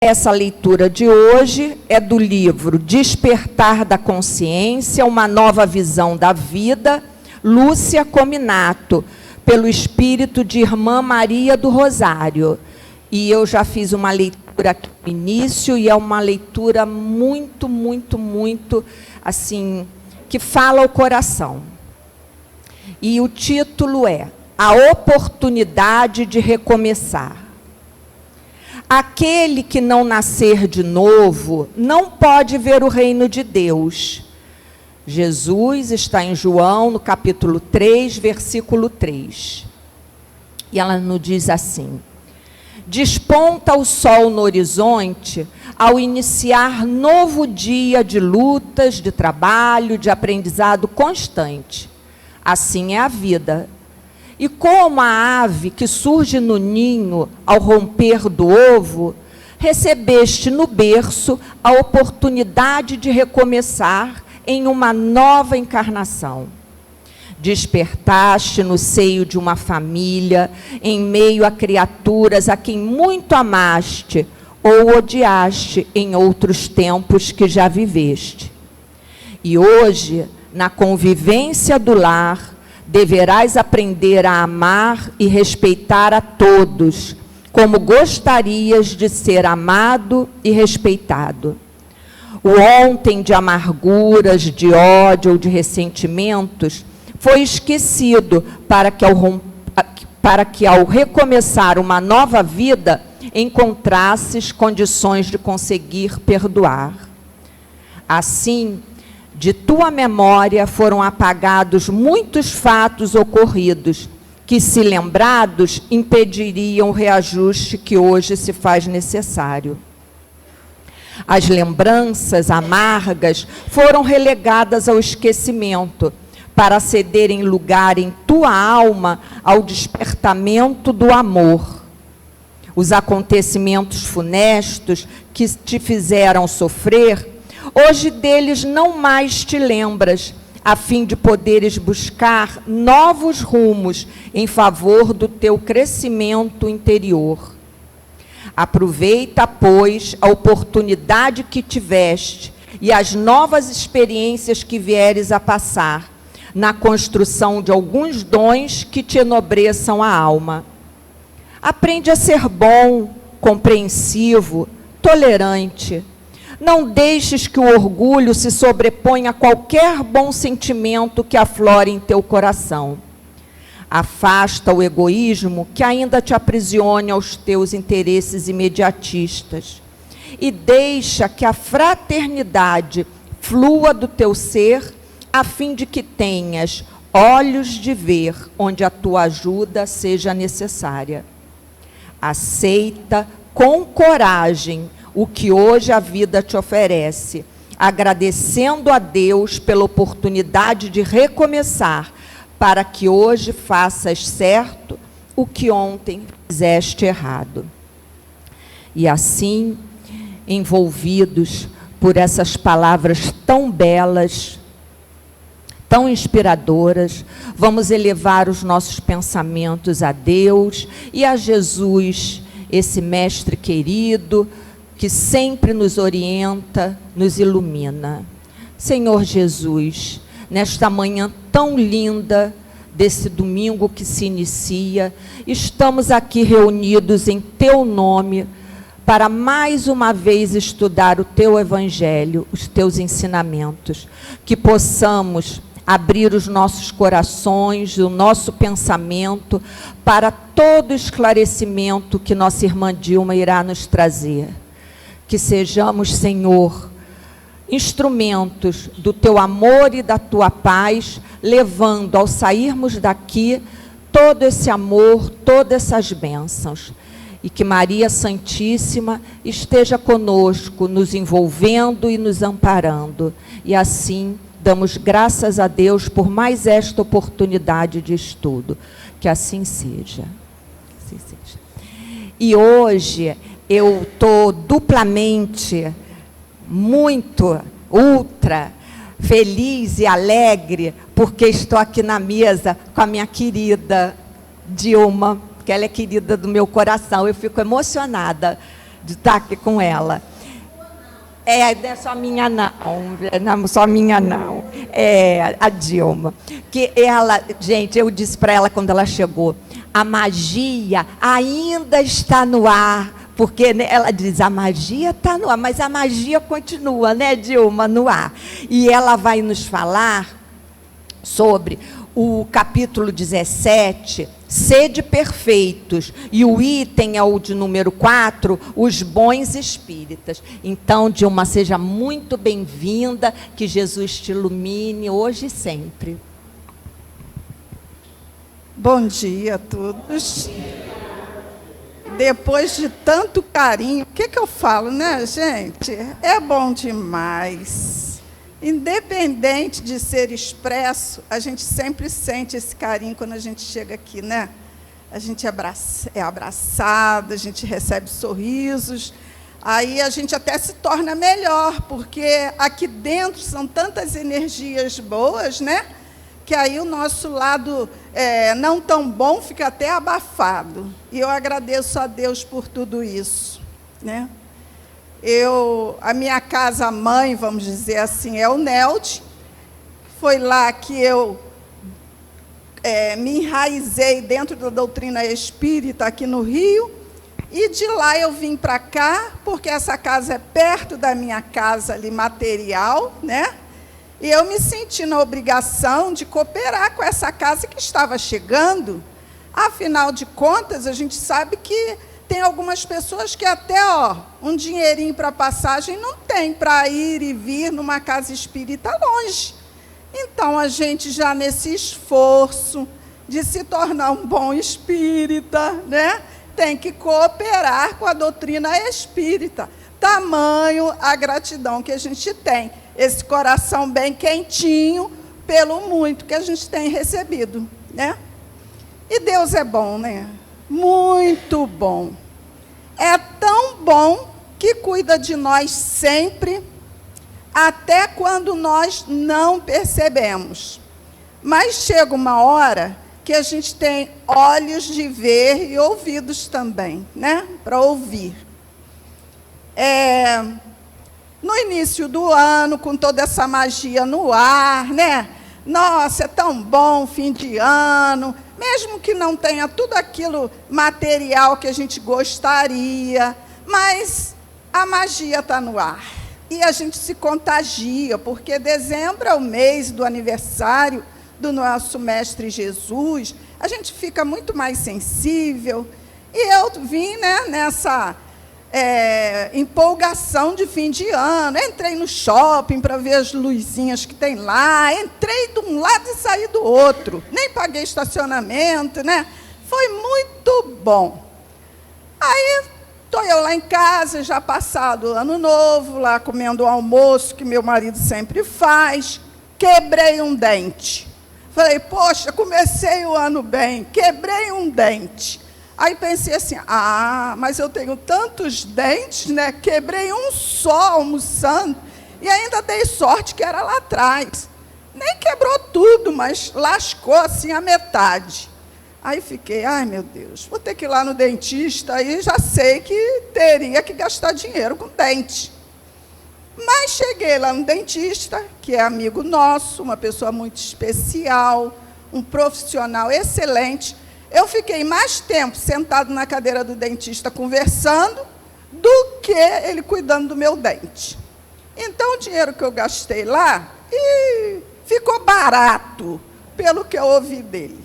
Essa leitura de hoje é do livro Despertar da Consciência, uma nova visão da vida, Lúcia Cominato, pelo espírito de Irmã Maria do Rosário. E eu já fiz uma leitura aqui no início, e é uma leitura muito, assim, que fala ao coração. E o título é A Oportunidade de Recomeçar. Aquele que não nascer de novo não pode ver o reino de Deus. Jesus está em João, no capítulo 3, versículo 3. E ela nos diz assim: desponta o sol no horizonte ao iniciar novo dia de lutas, de trabalho, de aprendizado constante. Assim é a vida. E como a ave que surge no ninho ao romper do ovo, recebeste no berço a oportunidade de recomeçar em uma nova encarnação. Despertaste no seio de uma família, em meio a criaturas a quem muito amaste ou odiaste em outros tempos que já viveste. E hoje, na convivência do lar, deverás aprender a amar e respeitar a todos, como gostarias de ser amado e respeitado. O ontem de amarguras, de ódio ou de ressentimentos foi esquecido para que ao recomeçar uma nova vida encontrasses condições de conseguir perdoar. Assim, de tua memória foram apagados muitos fatos ocorridos, que, se lembrados, impediriam o reajuste que hoje se faz necessário. As lembranças amargas foram relegadas ao esquecimento, para cederem lugar em tua alma ao despertamento do amor. Os acontecimentos funestos que te fizeram sofrer, hoje deles não mais te lembras, a fim de poderes buscar novos rumos em favor do teu crescimento interior. Aproveita, pois, a oportunidade que tiveste e as novas experiências que vieres a passar, na construção de alguns dons que te enobreçam a alma. Aprende a ser bom, compreensivo, tolerante. Não deixes que o orgulho se sobreponha a qualquer bom sentimento que aflore em teu coração. Afasta o egoísmo que ainda te aprisione aos teus interesses imediatistas. E deixa que a fraternidade flua do teu ser, a fim de que tenhas olhos de ver onde a tua ajuda seja necessária. Aceita com coragem o que hoje a vida te oferece, agradecendo a Deus pela oportunidade de recomeçar, para que hoje faças certo o que ontem fizeste errado. E assim, envolvidos por essas palavras tão belas, tão inspiradoras, vamos elevar os nossos pensamentos a Deus e a Jesus, esse mestre querido, que sempre nos orienta, nos ilumina. Senhor Jesus, nesta manhã tão linda, desse domingo que se inicia, estamos aqui reunidos em teu nome, para mais uma vez estudar o teu evangelho, os teus ensinamentos, que possamos abrir os nossos corações, o nosso pensamento, para todo esclarecimento que nossa irmã Dilma irá nos trazer. Que sejamos, Senhor, instrumentos do teu amor e da tua paz, levando ao sairmos daqui todo esse amor, todas essas bênçãos. E que Maria Santíssima esteja conosco, nos envolvendo e nos amparando. E assim, damos graças a Deus por mais esta oportunidade de estudo. Que assim seja. Assim seja. E hoje eu estou duplamente, muito, ultra feliz e alegre, porque estou aqui na mesa com a minha querida Dilma, que ela é querida do meu coração. Eu fico emocionada de estar aqui com ela. Não é só minha não, só minha não. É a Dilma. Que ela, gente, eu disse para ela quando ela chegou, a magia ainda está no ar. Porque, né, ela diz, a magia está no ar, mas a magia continua, né, Dilma, no ar. E ela vai nos falar sobre o capítulo 17, sede perfeitos, e o item é o de número 4, os bons espíritas. Então, Dilma, seja muito bem-vinda, que Jesus te ilumine hoje e sempre. Bom dia a todos. Depois de tanto carinho, o que eu falo, né, gente? É bom demais. Independente de ser expresso, a gente sempre sente esse carinho quando a gente chega aqui, né? A gente é abraçado, a gente recebe sorrisos, aí a gente até se torna melhor, porque aqui dentro são tantas energias boas, né? Que aí o nosso lado não tão bom fica até abafado. E eu agradeço a Deus por tudo isso, né? A minha casa-mãe, vamos dizer assim, é o NELD. Foi lá que eu me enraizei dentro da doutrina espírita aqui no Rio. E de lá eu vim para cá, porque essa casa é perto da minha casa ali material, né? E eu me senti na obrigação de cooperar com essa casa que estava chegando. Afinal de contas, a gente sabe que tem algumas pessoas que até um dinheirinho para passagem não tem para ir e vir numa casa espírita longe. Então, a gente já nesse esforço de se tornar um bom espírita, né, tem que cooperar com a doutrina espírita. Tamanho a gratidão que a gente tem. Esse coração bem quentinho pelo muito que a gente tem recebido, né? E Deus é bom, né? Muito bom. É tão bom que cuida de nós sempre, até quando nós não percebemos. Mas chega uma hora que a gente tem olhos de ver e ouvidos também, né? Para ouvir. No início do ano, com toda essa magia no ar, né? Nossa, é tão bom fim de ano, mesmo que não tenha tudo aquilo material que a gente gostaria, mas a magia está no ar. E a gente se contagia, porque dezembro é o mês do aniversário do nosso Mestre Jesus, a gente fica muito mais sensível. E eu vim, né, nessa empolgação de fim de ano. Entrei no shopping para ver as luzinhas que tem lá, entrei de um lado e saí do outro, nem paguei estacionamento, né? Foi muito bom. Aí estou eu lá em casa, já passado o ano novo, lá comendo o almoço que meu marido sempre faz, quebrei um dente. Falei, poxa, comecei o ano bem, quebrei um dente. Aí pensei assim, mas eu tenho tantos dentes, né? Quebrei um só almoçando e ainda dei sorte que era lá atrás. Nem quebrou tudo, mas lascou assim a metade. Aí fiquei, ai meu Deus, vou ter que ir lá no dentista, aí já sei que teria que gastar dinheiro com dente. Mas cheguei lá no dentista, que é amigo nosso, uma pessoa muito especial, um profissional excelente. Eu fiquei mais tempo sentado na cadeira do dentista conversando do que ele cuidando do meu dente. Então, o dinheiro que eu gastei lá ficou barato, pelo que eu ouvi dele.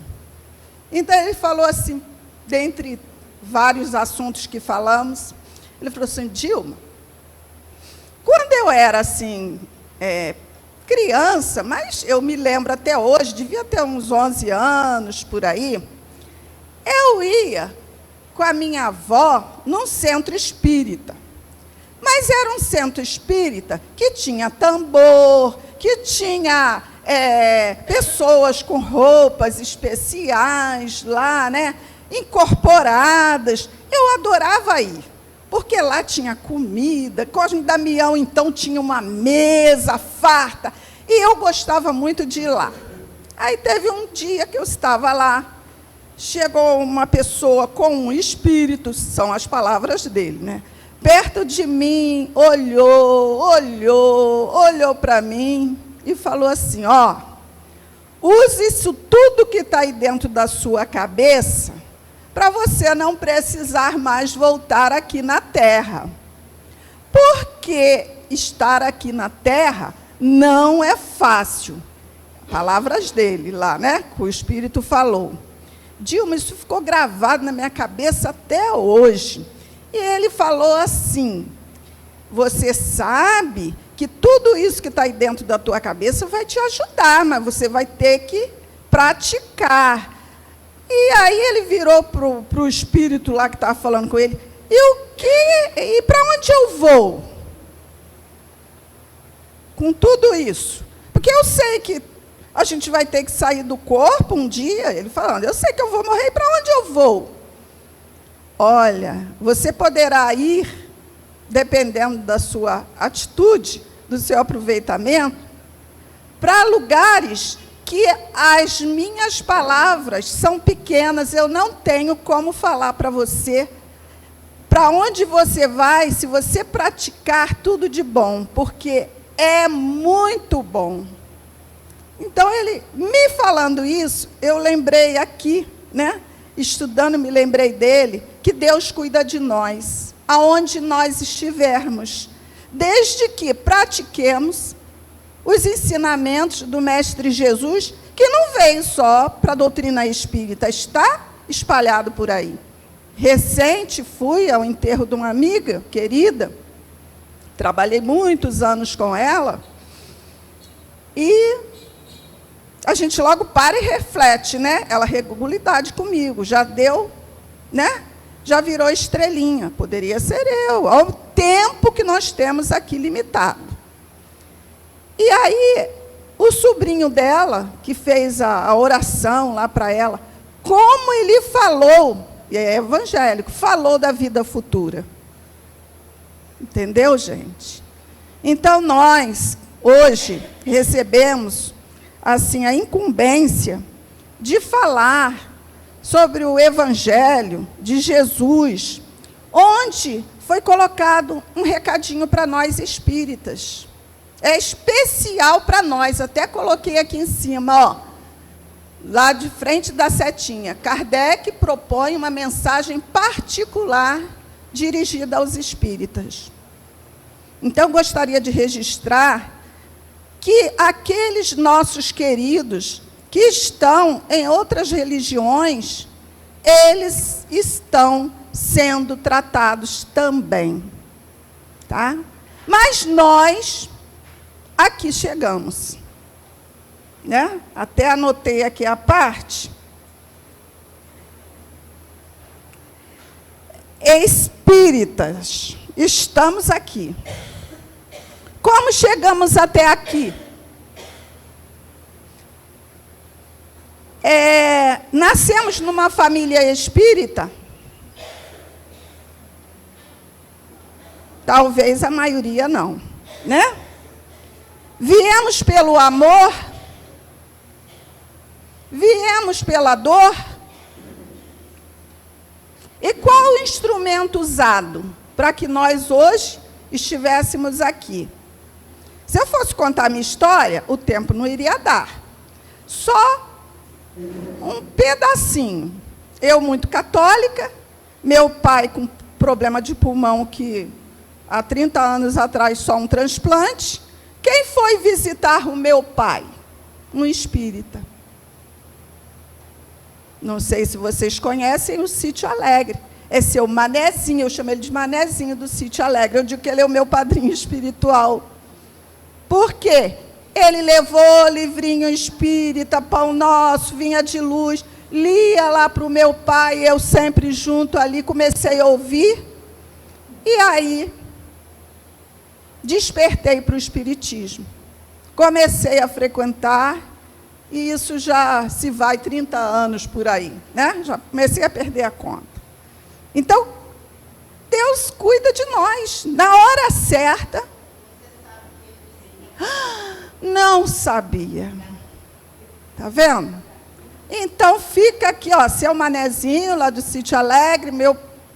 Então, ele falou assim, dentre vários assuntos que falamos, ele falou assim, Dilma, quando eu era assim, criança, mas eu me lembro até hoje, devia ter uns 11 anos, por aí, eu ia com a minha avó num centro espírita. Mas era um centro espírita que tinha tambor, que tinha pessoas com roupas especiais lá, né, incorporadas. Eu adorava ir, porque lá tinha comida. Cosme Damião, então, tinha uma mesa farta, e eu gostava muito de ir lá. Aí teve um dia que eu estava lá, chegou uma pessoa com um espírito, são as palavras dele, né? perto de mim, olhou para mim e falou assim, ó, use isso tudo que está aí dentro da sua cabeça para você não precisar mais voltar aqui na Terra. Porque estar aqui na Terra não é fácil. Palavras dele lá, né? Que o Espírito falou. Dilma, isso ficou gravado na minha cabeça até hoje. E ele falou assim, você sabe que tudo isso que está aí dentro da tua cabeça vai te ajudar, mas você vai ter que praticar. E aí ele virou para o Espírito lá que estava falando com ele, e para onde eu vou? Com tudo isso. Porque eu sei que a gente vai ter que sair do corpo um dia, ele falando, eu sei que eu vou morrer, para onde eu vou? Olha, você poderá ir, dependendo da sua atitude, do seu aproveitamento, para lugares que as minhas palavras são pequenas, eu não tenho como falar para você, para onde você vai, se você praticar tudo de bom, porque é muito bom. Então, ele me falando isso, eu lembrei aqui, né? Estudando, me lembrei dele, que Deus cuida de nós, aonde nós estivermos, desde que pratiquemos os ensinamentos do Mestre Jesus, que não veio só para a doutrina espírita, está espalhado por aí. Recente, fui ao enterro de uma amiga querida, trabalhei muitos anos com ela, e a gente logo para e reflete, né? Ela regularidade comigo, já deu, né? Já virou estrelinha, poderia ser eu, ao tempo que nós temos aqui limitado. E aí, o sobrinho dela, que fez a oração lá para ela, como ele falou, e é evangélico, falou da vida futura. Entendeu, gente? Então, nós, hoje, recebemos assim, a incumbência de falar sobre o Evangelho de Jesus, onde foi colocado um recadinho para nós espíritas. É especial para nós, até coloquei aqui em cima, ó, lá de frente da setinha. Kardec propõe uma mensagem particular dirigida aos espíritas. Então, gostaria de registrar que aqueles nossos queridos que estão em outras religiões, eles estão sendo tratados também, tá? Mas nós aqui chegamos, né? Até anotei aqui a parte. Espíritas, estamos aqui. Como chegamos até aqui? Nascemos numa família espírita? Talvez a maioria não, né? Viemos pelo amor? Viemos pela dor? E qual o instrumento usado para que nós hoje estivéssemos aqui? Se eu fosse contar a minha história, o tempo não iria dar. Só um pedacinho. Eu muito católica, meu pai com problema de pulmão, que há 30 anos atrás só um transplante. Quem foi visitar o meu pai? Um espírita. Não sei se vocês conhecem o Sítio Alegre. É seu Manezinho, eu chamo ele de Manezinho do Sítio Alegre. Eu digo que ele é o meu padrinho espiritual. Por quê? Ele levou livrinho espírita, Pão Nosso, Vinha de Luz, lia lá para o meu pai, eu sempre junto ali, comecei a ouvir, e aí despertei para o espiritismo. Comecei a frequentar, e isso já se vai 30 anos por aí, né? Já comecei a perder a conta. Então, Deus cuida de nós, na hora certa. Não sabia. Tá vendo? Então, fica aqui, ó, seu Manezinho, lá do Sítio Alegre, meu,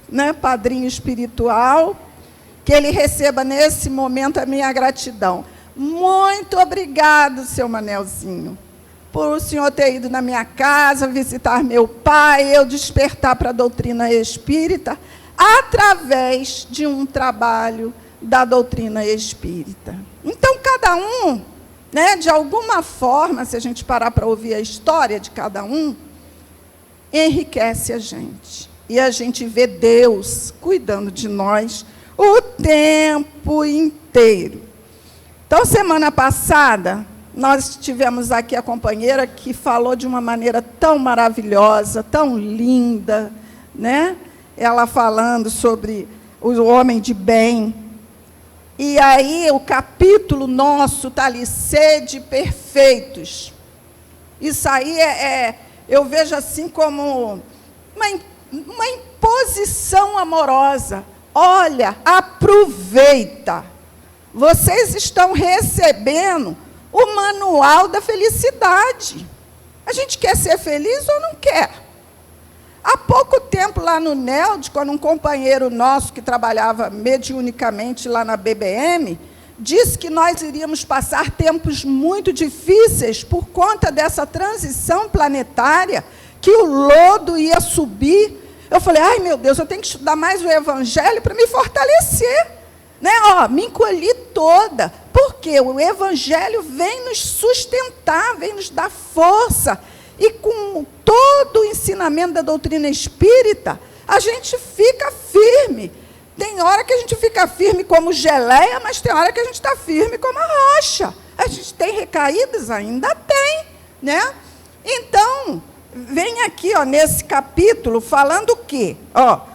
né, padrinho espiritual. que ele receba nesse momento a minha gratidão. Muito obrigado, seu Manelzinho, por o senhor ter ido na minha casa, visitar meu pai, eu despertar para a doutrina espírita, através de um trabalho da doutrina espírita. Então, cada um, né, de alguma forma, se a gente parar para ouvir a história de cada um, enriquece a gente. E a gente vê Deus cuidando de nós o tempo inteiro. Então, semana passada, nós tivemos aqui a companheira que falou de uma maneira tão maravilhosa, tão linda, né? Ela falando sobre o homem de bem. E aí, o capítulo nosso está ali, sede perfeitos. Isso aí eu vejo assim como uma imposição amorosa. Olha, aproveita. Vocês estão recebendo o manual da felicidade. A gente quer ser feliz ou não quer? Há pouco tempo, lá no NELD, quando um companheiro nosso que trabalhava mediunicamente lá na BBM, disse que nós iríamos passar tempos muito difíceis por conta dessa transição planetária, que o lodo ia subir. Eu falei, ai meu Deus, eu tenho que estudar mais o Evangelho para me fortalecer. Né? Me encolhi toda, porque o Evangelho vem nos sustentar, vem nos dar força. E com todo o ensinamento da doutrina espírita, a gente fica firme. Tem hora que a gente fica firme como geleia, mas tem hora que a gente está firme como a rocha. A gente tem recaídas? Ainda tem. Né? Então, vem aqui, nesse capítulo, falando o quê?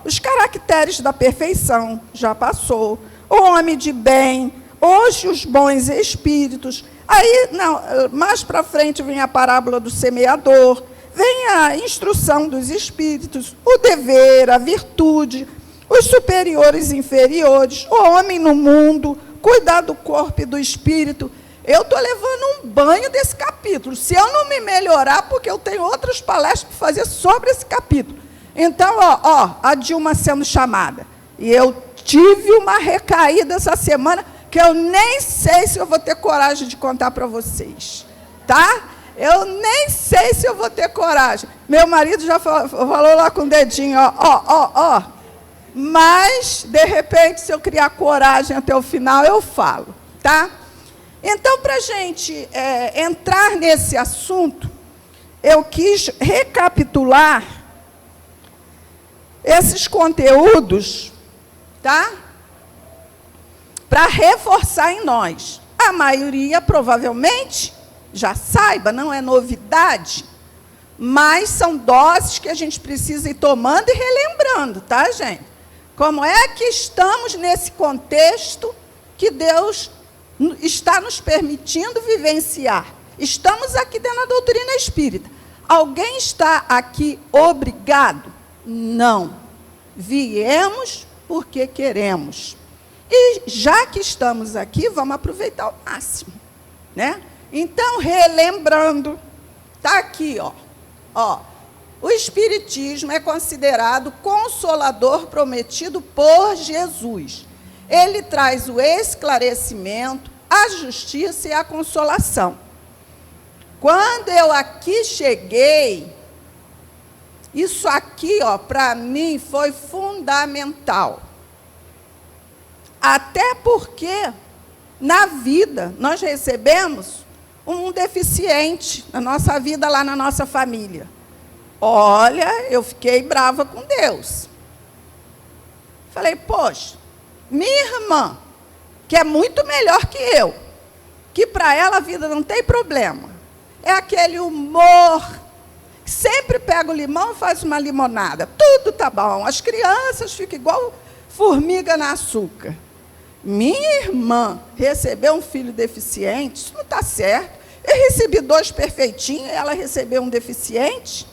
Os caracteres da perfeição, já passou. O homem de bem, hoje os bons espíritos. Aí, mais para frente, vem a parábola do semeador, vem a instrução dos espíritos, o dever, a virtude, os superiores e inferiores, o homem no mundo, cuidar do corpo e do espírito. Eu estou levando um banho desse capítulo. Se eu não me melhorar, porque eu tenho outras palestras para fazer sobre esse capítulo. Então, a Dilma sendo chamada. E eu tive uma recaída essa semana, que eu nem sei se eu vou ter coragem de contar para vocês, tá? Eu nem sei se eu vou ter coragem. Meu marido já falou lá com o dedinho, Mas, de repente, se eu criar coragem até o final, eu falo, tá? Então, para a gente entrar nesse assunto, eu quis recapitular esses conteúdos, tá? Para reforçar em nós. A maioria, provavelmente, já saiba, não é novidade, mas são doses que a gente precisa ir tomando e relembrando, tá, gente? Como é que estamos nesse contexto que Deus está nos permitindo vivenciar? Estamos aqui dentro da doutrina espírita. Alguém está aqui obrigado? Não. Viemos porque queremos. E já que estamos aqui, vamos aproveitar ao máximo, né? Então, relembrando, está aqui, o Espiritismo é considerado consolador prometido por Jesus. Ele traz o esclarecimento, a justiça e a consolação. Quando eu aqui cheguei, isso aqui, para mim, foi fundamental. Até porque, na vida, nós recebemos um deficiente na nossa vida, lá na nossa família. Olha, eu fiquei brava com Deus. Falei, poxa, minha irmã, que é muito melhor que eu, que para ela a vida não tem problema, é aquele humor, sempre pega o limão e faz uma limonada, tudo tá bom, as crianças ficam igual formiga na açúcar. Minha irmã recebeu um filho deficiente, isso não está certo. Eu recebi 2 perfeitinhos, ela recebeu um deficiente.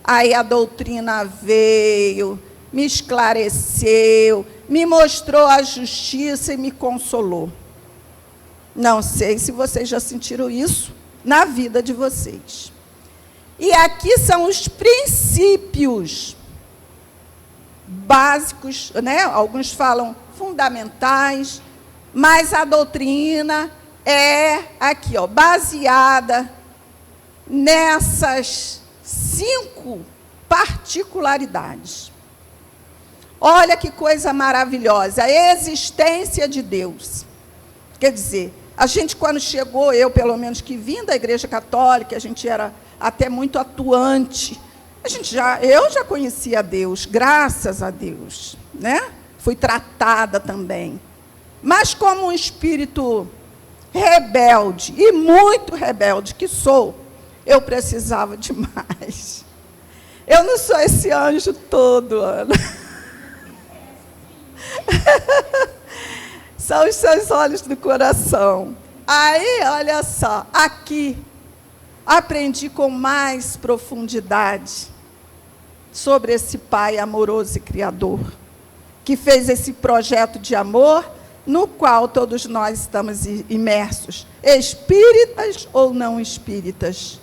Aí a doutrina veio, me esclareceu, me mostrou a justiça e me consolou. Não sei se vocês já sentiram isso na vida de vocês. E aqui são os princípios básicos, né? Alguns falam fundamentais, mas a doutrina é aqui, ó, baseada nessas 5 particularidades. Olha que coisa maravilhosa, a existência de Deus. Quer dizer, a gente quando chegou, eu pelo menos que vim da Igreja Católica, a gente era até muito atuante, eu já conhecia Deus, graças a Deus, né? Fui tratada também. Mas como um espírito rebelde, e muito rebelde que sou, eu precisava de mais. Eu não sou esse anjo todo, Ana. São os seus olhos do coração. Aí, olha só, aqui, aprendi com mais profundidade sobre esse Pai amoroso e Criador, que fez esse projeto de amor, no qual todos nós estamos imersos, espíritas ou não espíritas.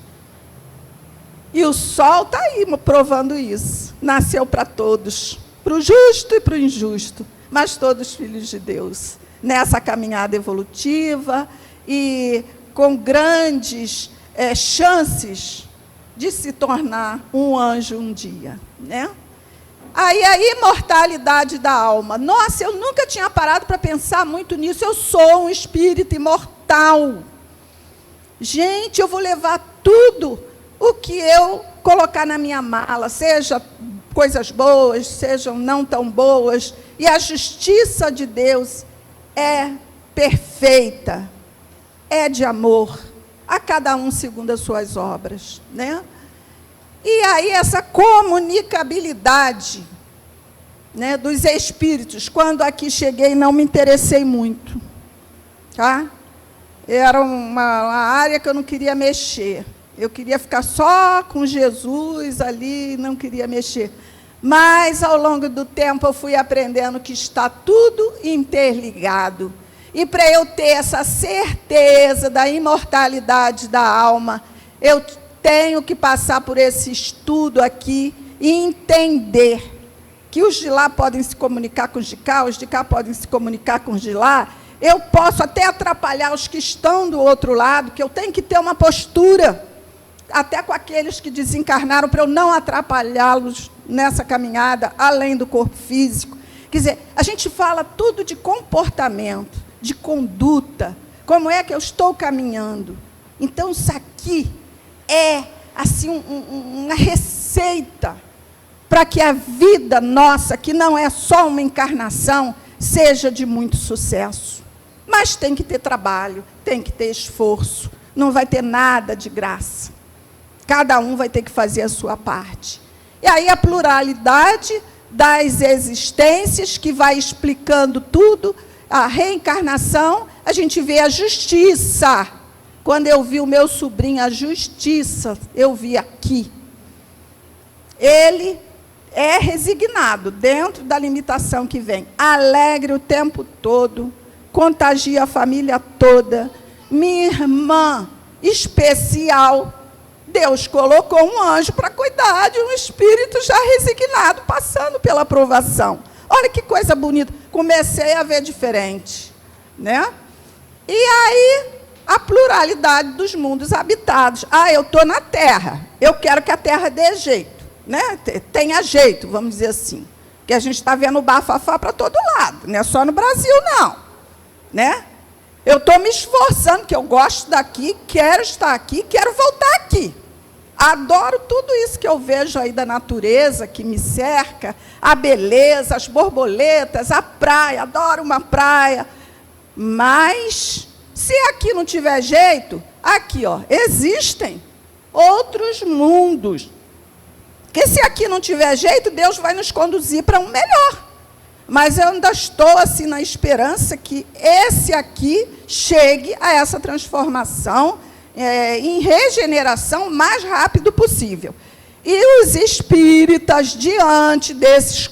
E o sol está aí provando isso. Nasceu para todos, para o justo e para o injusto, mas todos filhos de Deus, nessa caminhada evolutiva e com grandes chances de se tornar um anjo um dia, né? Aí a imortalidade da alma. Nossa, eu nunca tinha parado para pensar muito nisso. Eu sou um espírito imortal. Gente, eu vou levar tudo o que eu colocar na minha mala, seja coisas boas, sejam não tão boas, e a justiça de Deus é perfeita, é de amor, a cada um segundo as suas obras, né? E aí essa comunicabilidade, né, dos espíritos, quando aqui cheguei não me interessei muito, tá? Era uma área que eu não queria mexer, eu queria ficar só com Jesus ali, não queria mexer. Mas, ao longo do tempo, eu fui aprendendo que está tudo interligado. E para eu ter essa certeza da imortalidade da alma, eu tenho que passar por esse estudo aqui e entender que os de lá podem se comunicar com os de cá podem se comunicar com os de lá. Eu posso até atrapalhar os que estão do outro lado, que eu tenho que ter uma postura, até com aqueles que desencarnaram, para eu não atrapalhá-los nessa caminhada, além do corpo físico. Quer dizer, a gente fala tudo de comportamento, de conduta, como é que eu estou caminhando. Então, isso aqui é assim, uma receita para que a vida nossa, que não é só uma encarnação, seja de muito sucesso. Mas tem que ter trabalho, tem que ter esforço, não vai ter nada de graça. Cada um vai ter que fazer a sua parte. E aí a pluralidade das existências, que vai explicando tudo, a reencarnação, a gente vê a justiça. Quando eu vi o meu sobrinho, a justiça, eu vi aqui. Ele é resignado, dentro da limitação que vem. Alegre o tempo todo, contagia a família toda. Minha irmã especial, Deus colocou um anjo para cuidar de um espírito já resignado, passando pela provação. Olha que coisa bonita. Comecei a ver diferente, né? E aí, a pluralidade dos mundos habitados. Ah, eu estou na Terra. Eu quero que a Terra dê jeito, né? Tenha jeito, vamos dizer assim. Porque a gente está vendo bafafá para todo lado. Não é só no Brasil, não. Né? Eu estou me esforçando, porque eu gosto daqui, quero estar aqui, quero voltar aqui. Adoro tudo isso que eu vejo aí da natureza, que me cerca, a beleza, as borboletas, a praia, adoro uma praia. Mas, se aqui não tiver jeito, aqui, ó, existem outros mundos. Porque se aqui não tiver jeito, Deus vai nos conduzir para um melhor. Mas eu ainda estou assim na esperança que esse aqui chegue a essa transformação em regeneração o mais rápido possível. E os espíritas, diante desses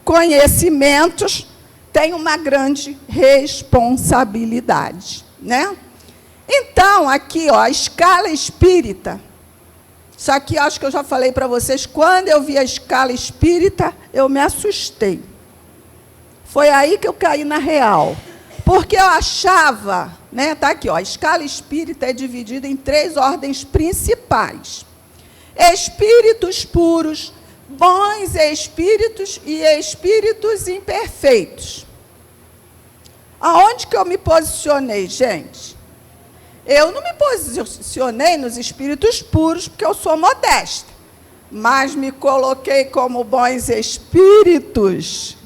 conhecimentos, têm uma grande responsabilidade, né? Então, aqui, ó, a escala espírita, Isso aqui acho que eu já falei para vocês, quando eu vi a escala espírita, eu me assustei. Foi aí que eu caí na real. Porque eu achava, né, está aqui, ó, a escala espírita é dividida em 3 ordens principais. Espíritos puros, bons espíritos e espíritos imperfeitos. Aonde que eu me posicionei, gente? Eu não me posicionei nos espíritos puros, porque eu sou modesta, mas me coloquei como bons espíritos.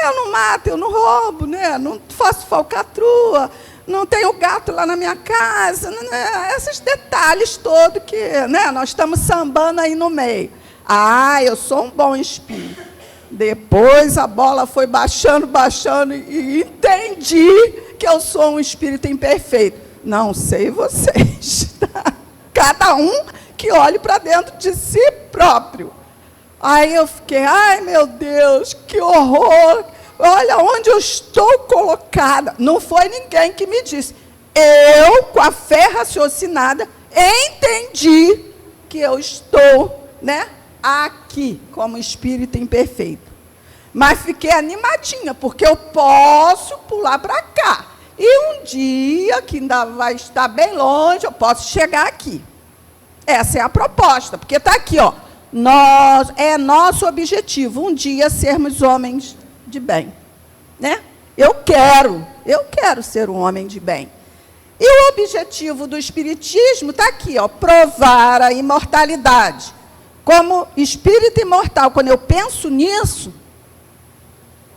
Eu não mato, eu não roubo, né? Não faço falcatrua, não tenho gato lá na minha casa, esses detalhes todos que, né, nós estamos sambando aí no meio. Ah, eu sou um bom espírito. Depois a bola foi baixando, baixando, e entendi que eu sou um espírito imperfeito. Não sei vocês, tá? Cada um que olhe para dentro de si próprio. Aí eu fiquei, ai meu Deus, que horror, olha onde eu estou colocada. Não foi ninguém que me disse. Eu, com a fé raciocinada, entendi que eu estou, né, aqui, como espírito imperfeito. Mas fiquei animadinha, porque eu posso pular para cá. E um dia, que ainda vai estar bem longe, eu posso chegar aqui. Essa é a proposta, porque está aqui, ó. É nosso objetivo, um dia sermos homens de bem. Né? Eu quero ser um homem de bem. E o objetivo do Espiritismo está aqui, ó, provar a imortalidade. Como espírito imortal, quando eu penso nisso,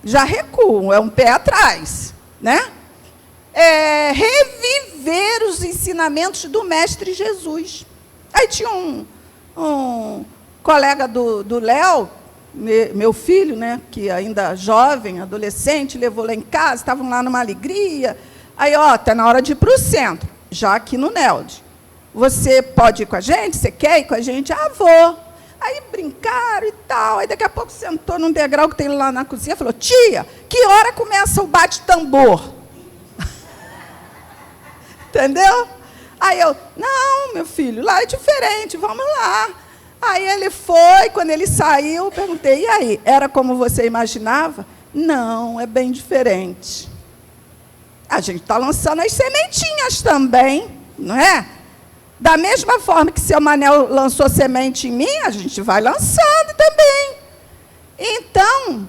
já recuo, é um pé atrás, né? Reviver os ensinamentos do Mestre Jesus. Aí tinha um colega do Léo, meu filho, né, que ainda jovem, adolescente, levou lá em casa, estavam lá numa alegria. Aí, ó, está na hora de ir para o centro, já aqui no NELD. Você pode ir com a gente? Você quer ir com a gente? Ah, vou. Aí brincaram e tal. Aí daqui a pouco sentou num degrau que tem lá na cozinha e falou, tia, que hora começa o bate-tambor? Entendeu? Aí eu, não, meu filho, lá é diferente, vamos lá. Aí ele foi, quando ele saiu, eu perguntei, e aí, era como você imaginava? Não, é bem diferente. A gente está lançando as sementinhas também, não é? Da mesma forma que seu Manel lançou semente em mim, a gente vai lançando também. Então,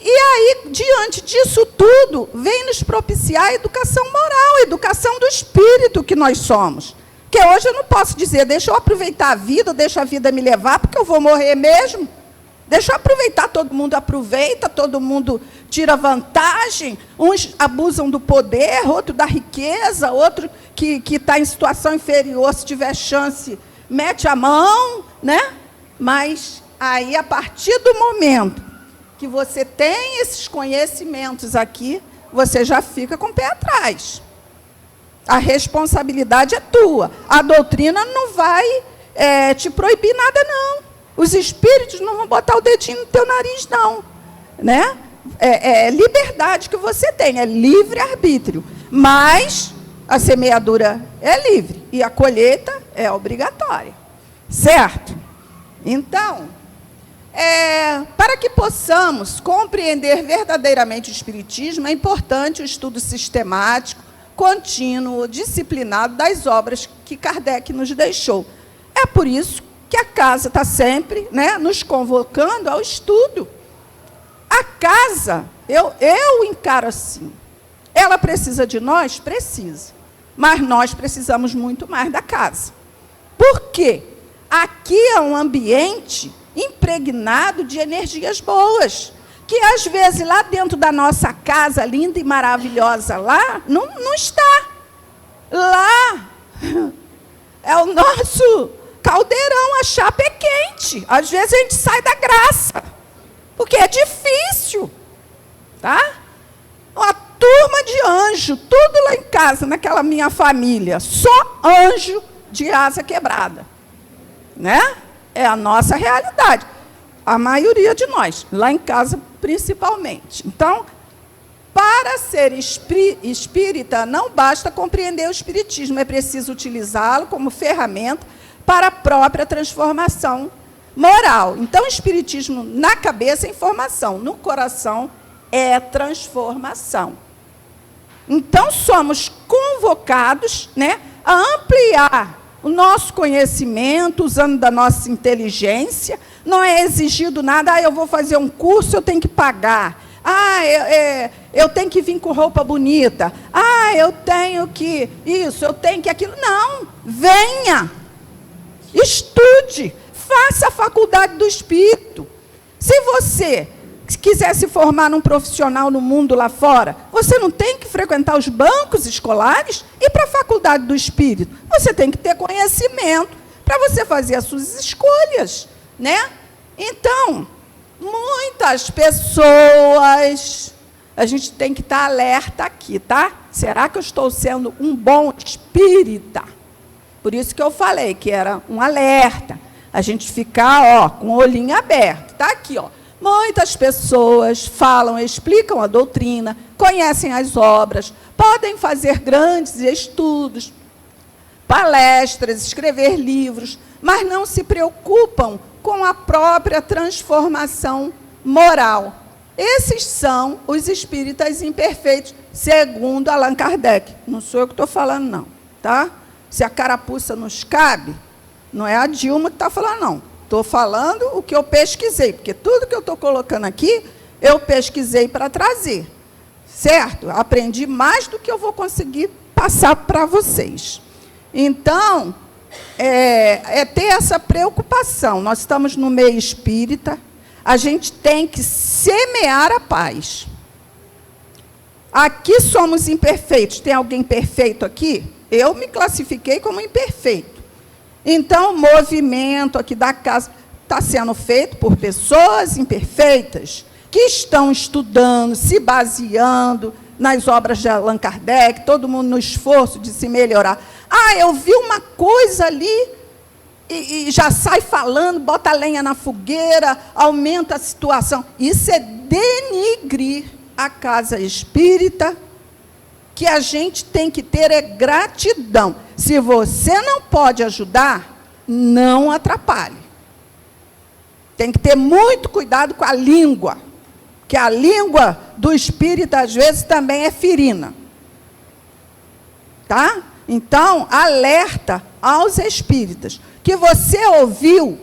e aí, diante disso tudo, vem nos propiciar a educação moral, a educação do espírito que nós somos. Porque hoje eu não posso dizer, deixa eu aproveitar a vida, deixa a vida me levar, porque eu vou morrer mesmo. Deixa eu aproveitar, todo mundo aproveita, todo mundo tira vantagem, uns abusam do poder, outro da riqueza, outro que está em situação inferior, se tiver chance, mete a mão, né? Mas aí, a partir do momento que você tem esses conhecimentos aqui, você já fica com o pé atrás. A responsabilidade é tua. A doutrina não vai te proibir nada, não. Os espíritos não vão botar o dedinho no teu nariz, não. Né? É liberdade que você tem, é livre-arbítrio. Mas a semeadura é livre e a colheita é obrigatória. Certo? Então, para que possamos compreender verdadeiramente o Espiritismo, é importante o estudo sistemático, contínuo, disciplinado das obras que Kardec nos deixou. É por isso que a casa está sempre, né, nos convocando ao estudo. A casa, eu encaro assim, ela precisa de nós? Precisa. Mas nós precisamos muito mais da casa. Por quê? Aqui é um ambiente impregnado de energias boas, que às vezes lá dentro da nossa casa, linda e maravilhosa lá, não está. Lá é o nosso caldeirão, a chapa é quente. Às vezes a gente sai da graça, porque é difícil. Tá? Uma turma de anjo, tudo lá em casa, naquela minha família, só anjo de asa quebrada. Né? É a nossa realidade. A maioria de nós, lá em casa principalmente. Então, para ser espírita, não basta compreender o espiritismo, é preciso utilizá-lo como ferramenta para a própria transformação moral. Então, o espiritismo na cabeça é informação, no coração é transformação. Então, somos convocados, né, a ampliar o nosso conhecimento, usando da nossa inteligência. Não é exigido nada, eu vou fazer um curso, eu tenho que pagar. Eu tenho que vir com roupa bonita. Eu tenho que isso, eu tenho que aquilo. Não, venha, estude, faça a faculdade do Espírito. Se você quiser se formar num profissional no mundo lá fora, você não tem que frequentar os bancos escolares e ir para a faculdade do Espírito. Você tem que ter conhecimento para você fazer as suas escolhas, né? Então, muitas pessoas, a gente tem que estar alerta aqui, tá? Será que eu estou sendo um bom espírita? Por isso que eu falei que era um alerta. A gente ficar, com o olhinho aberto. Tá aqui, Muitas pessoas falam, explicam a doutrina, conhecem as obras, podem fazer grandes estudos, palestras, escrever livros, mas não se preocupam com a própria transformação moral. Esses são os espíritas imperfeitos, segundo Allan Kardec. Não sou eu que estou falando, não. Tá? Se a carapuça nos cabe, não é a Dilma que está falando, não. Estou falando o que eu pesquisei, porque tudo que eu estou colocando aqui, eu pesquisei para trazer. Certo? Aprendi mais do que eu vou conseguir passar para vocês. Então, é ter essa preocupação. Nós estamos no meio espírita, a gente tem que semear a paz. Aqui somos imperfeitos. Tem alguém perfeito aqui? Eu me classifiquei como imperfeito. Então, o movimento aqui da casa está sendo feito por pessoas imperfeitas, que estão estudando, se baseando nas obras de Allan Kardec, todo mundo no esforço de se melhorar. Eu vi uma coisa ali, e já sai falando, bota a lenha na fogueira, aumenta a situação. Isso é denigrir a casa espírita. Que a gente tem que ter gratidão. Se você não pode ajudar, não atrapalhe. Tem que ter muito cuidado com a língua, que a língua do espírita, às vezes, também é ferina. Tá? Então, alerta aos espíritas. Que você ouviu,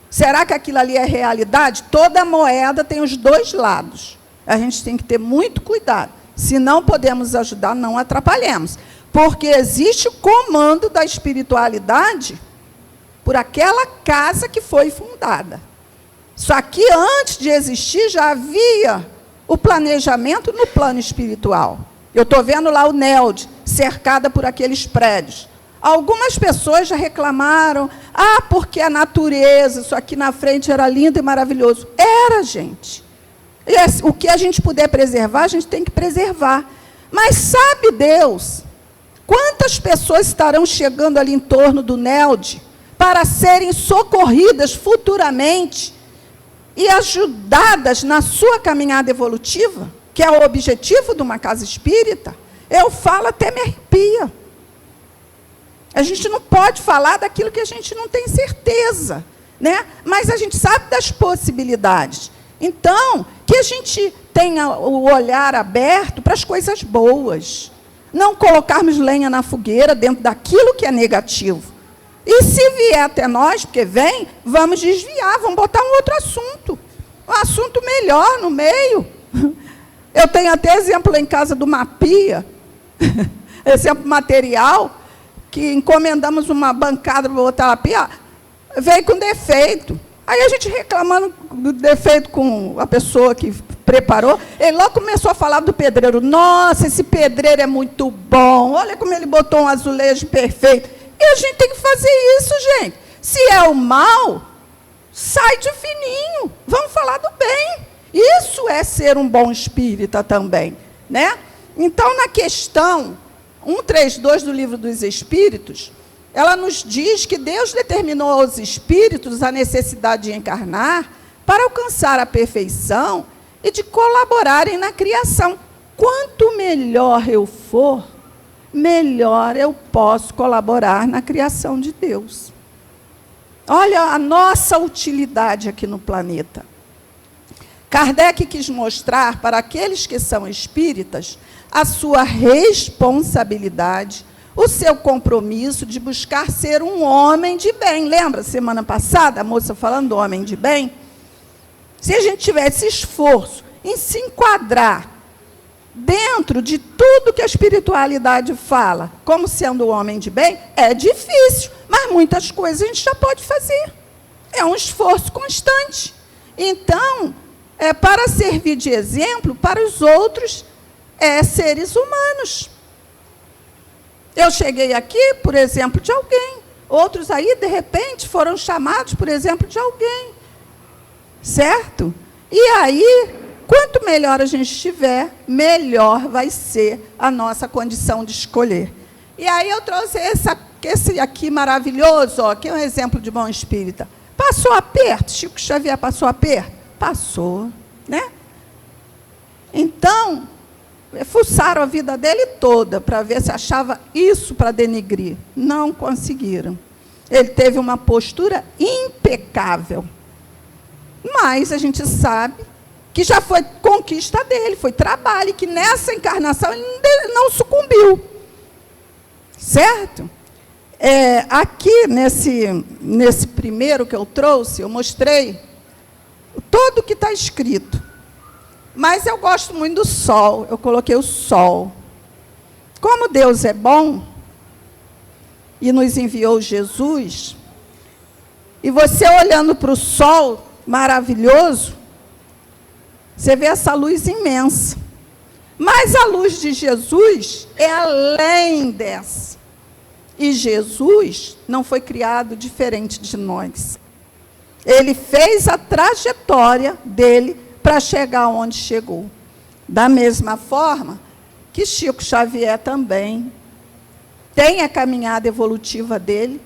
será que aquilo ali é realidade? Toda moeda tem os dois lados. A gente tem que ter muito cuidado. Se não podemos ajudar, não atrapalhemos. Porque existe o comando da espiritualidade por aquela casa que foi fundada. Só que antes de existir, já havia o planejamento no plano espiritual. Eu estou vendo lá o NELD, cercada por aqueles prédios. Algumas pessoas já reclamaram, porque a natureza, isso aqui na frente era lindo e maravilhoso. Era, gente. O que a gente puder preservar, a gente tem que preservar. Mas sabe Deus, quantas pessoas estarão chegando ali em torno do NELD para serem socorridas futuramente e ajudadas na sua caminhada evolutiva, que é o objetivo de uma casa espírita? Eu falo, até me arrepia. A gente não pode falar daquilo que a gente não tem certeza, né? Mas a gente sabe das possibilidades. Então, que a gente tenha o olhar aberto para as coisas boas. Não colocarmos lenha na fogueira dentro daquilo que é negativo. E se vier até nós, porque vem, vamos desviar, vamos botar um outro assunto. Um assunto melhor no meio. Eu tenho até exemplo lá em casa de uma pia, exemplo material, que encomendamos uma bancada para botar a pia, veio com defeito. Aí a gente reclamando do defeito com a pessoa que preparou, ele logo começou a falar do pedreiro. Nossa, esse pedreiro é muito bom, olha como ele botou um azulejo perfeito. E a gente tem que fazer isso, gente. Se é o mal, sai de fininho, vamos falar do bem. Isso é ser um bom espírita também, né? Então, na questão 132 do Livro dos Espíritos, ela nos diz que Deus determinou aos espíritos a necessidade de encarnar para alcançar a perfeição e de colaborarem na criação. Quanto melhor eu for, melhor eu posso colaborar na criação de Deus. Olha a nossa utilidade aqui no planeta. Kardec quis mostrar para aqueles que são espíritas a sua responsabilidade, o seu compromisso de buscar ser um homem de bem. Lembra, semana passada, a moça falando do homem de bem? Se a gente tivesse esforço em se enquadrar dentro de tudo que a espiritualidade fala, como sendo um homem de bem, é difícil, mas muitas coisas a gente já pode fazer. É um esforço constante. Então, é para servir de exemplo para os outros seres humanos. Eu cheguei aqui por exemplo de alguém. Outros aí, de repente, foram chamados por exemplo de alguém. Certo? E aí, quanto melhor a gente estiver, melhor vai ser a nossa condição de escolher. E aí eu trouxe esse aqui maravilhoso, ó, que é um exemplo de bom espírita. Passou aperto? Chico Xavier passou aperto? Passou, né? Então, fuçaram a vida dele toda para ver se achava isso para denegrir. Não conseguiram. Ele teve uma postura impecável. Mas a gente sabe que já foi conquista dele, foi trabalho, e que nessa encarnação ele não sucumbiu. Certo? Aqui, nesse primeiro que eu trouxe, eu mostrei tudo o que está escrito. Mas eu gosto muito do sol, eu coloquei o sol. Como Deus é bom, e nos enviou Jesus, e você olhando para o sol maravilhoso, você vê essa luz imensa. Mas a luz de Jesus é além dessa. E Jesus não foi criado diferente de nós. Ele fez a trajetória dele para chegar onde chegou. Da mesma forma que Chico Xavier também tem a caminhada evolutiva dele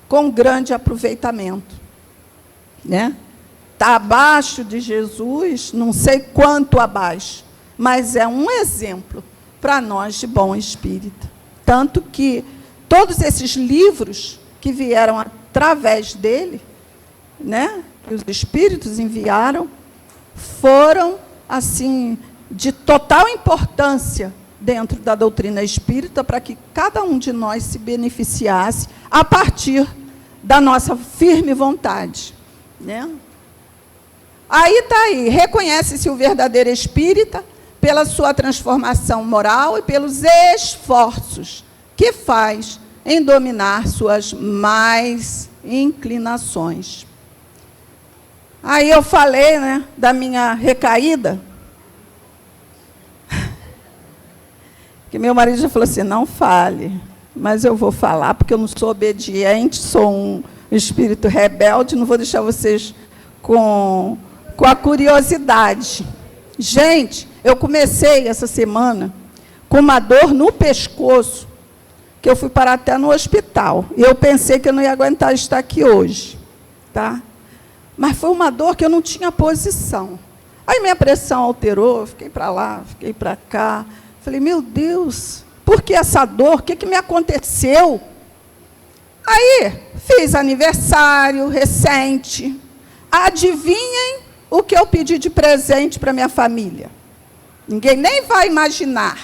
com grande aproveitamento. Né? Está abaixo de Jesus, não sei quanto abaixo, mas é um exemplo para nós de bom espírito. Tanto que todos esses livros que vieram através dele, né, que os espíritos enviaram, foram, assim, de total importância dentro da doutrina espírita, para que cada um de nós se beneficiasse a partir da nossa firme vontade. Né? Aí está aí, reconhece-se o verdadeiro espírita pela sua transformação moral e pelos esforços que faz em dominar suas más inclinações. Aí eu falei, né, da minha recaída, que meu marido já falou assim, não fale, mas eu vou falar, porque eu não sou obediente, sou um espírito rebelde, não vou deixar vocês com a curiosidade. Gente, eu comecei essa semana com uma dor no pescoço, que eu fui parar até no hospital. E eu pensei que eu não ia aguentar estar aqui hoje. Tá? Mas foi uma dor que eu não tinha posição. Aí minha pressão alterou, fiquei para lá, fiquei para cá. Falei, meu Deus, por que essa dor? O que me aconteceu? Aí, fiz aniversário recente. Adivinhem o que eu pedi de presente para minha família? Ninguém nem vai imaginar.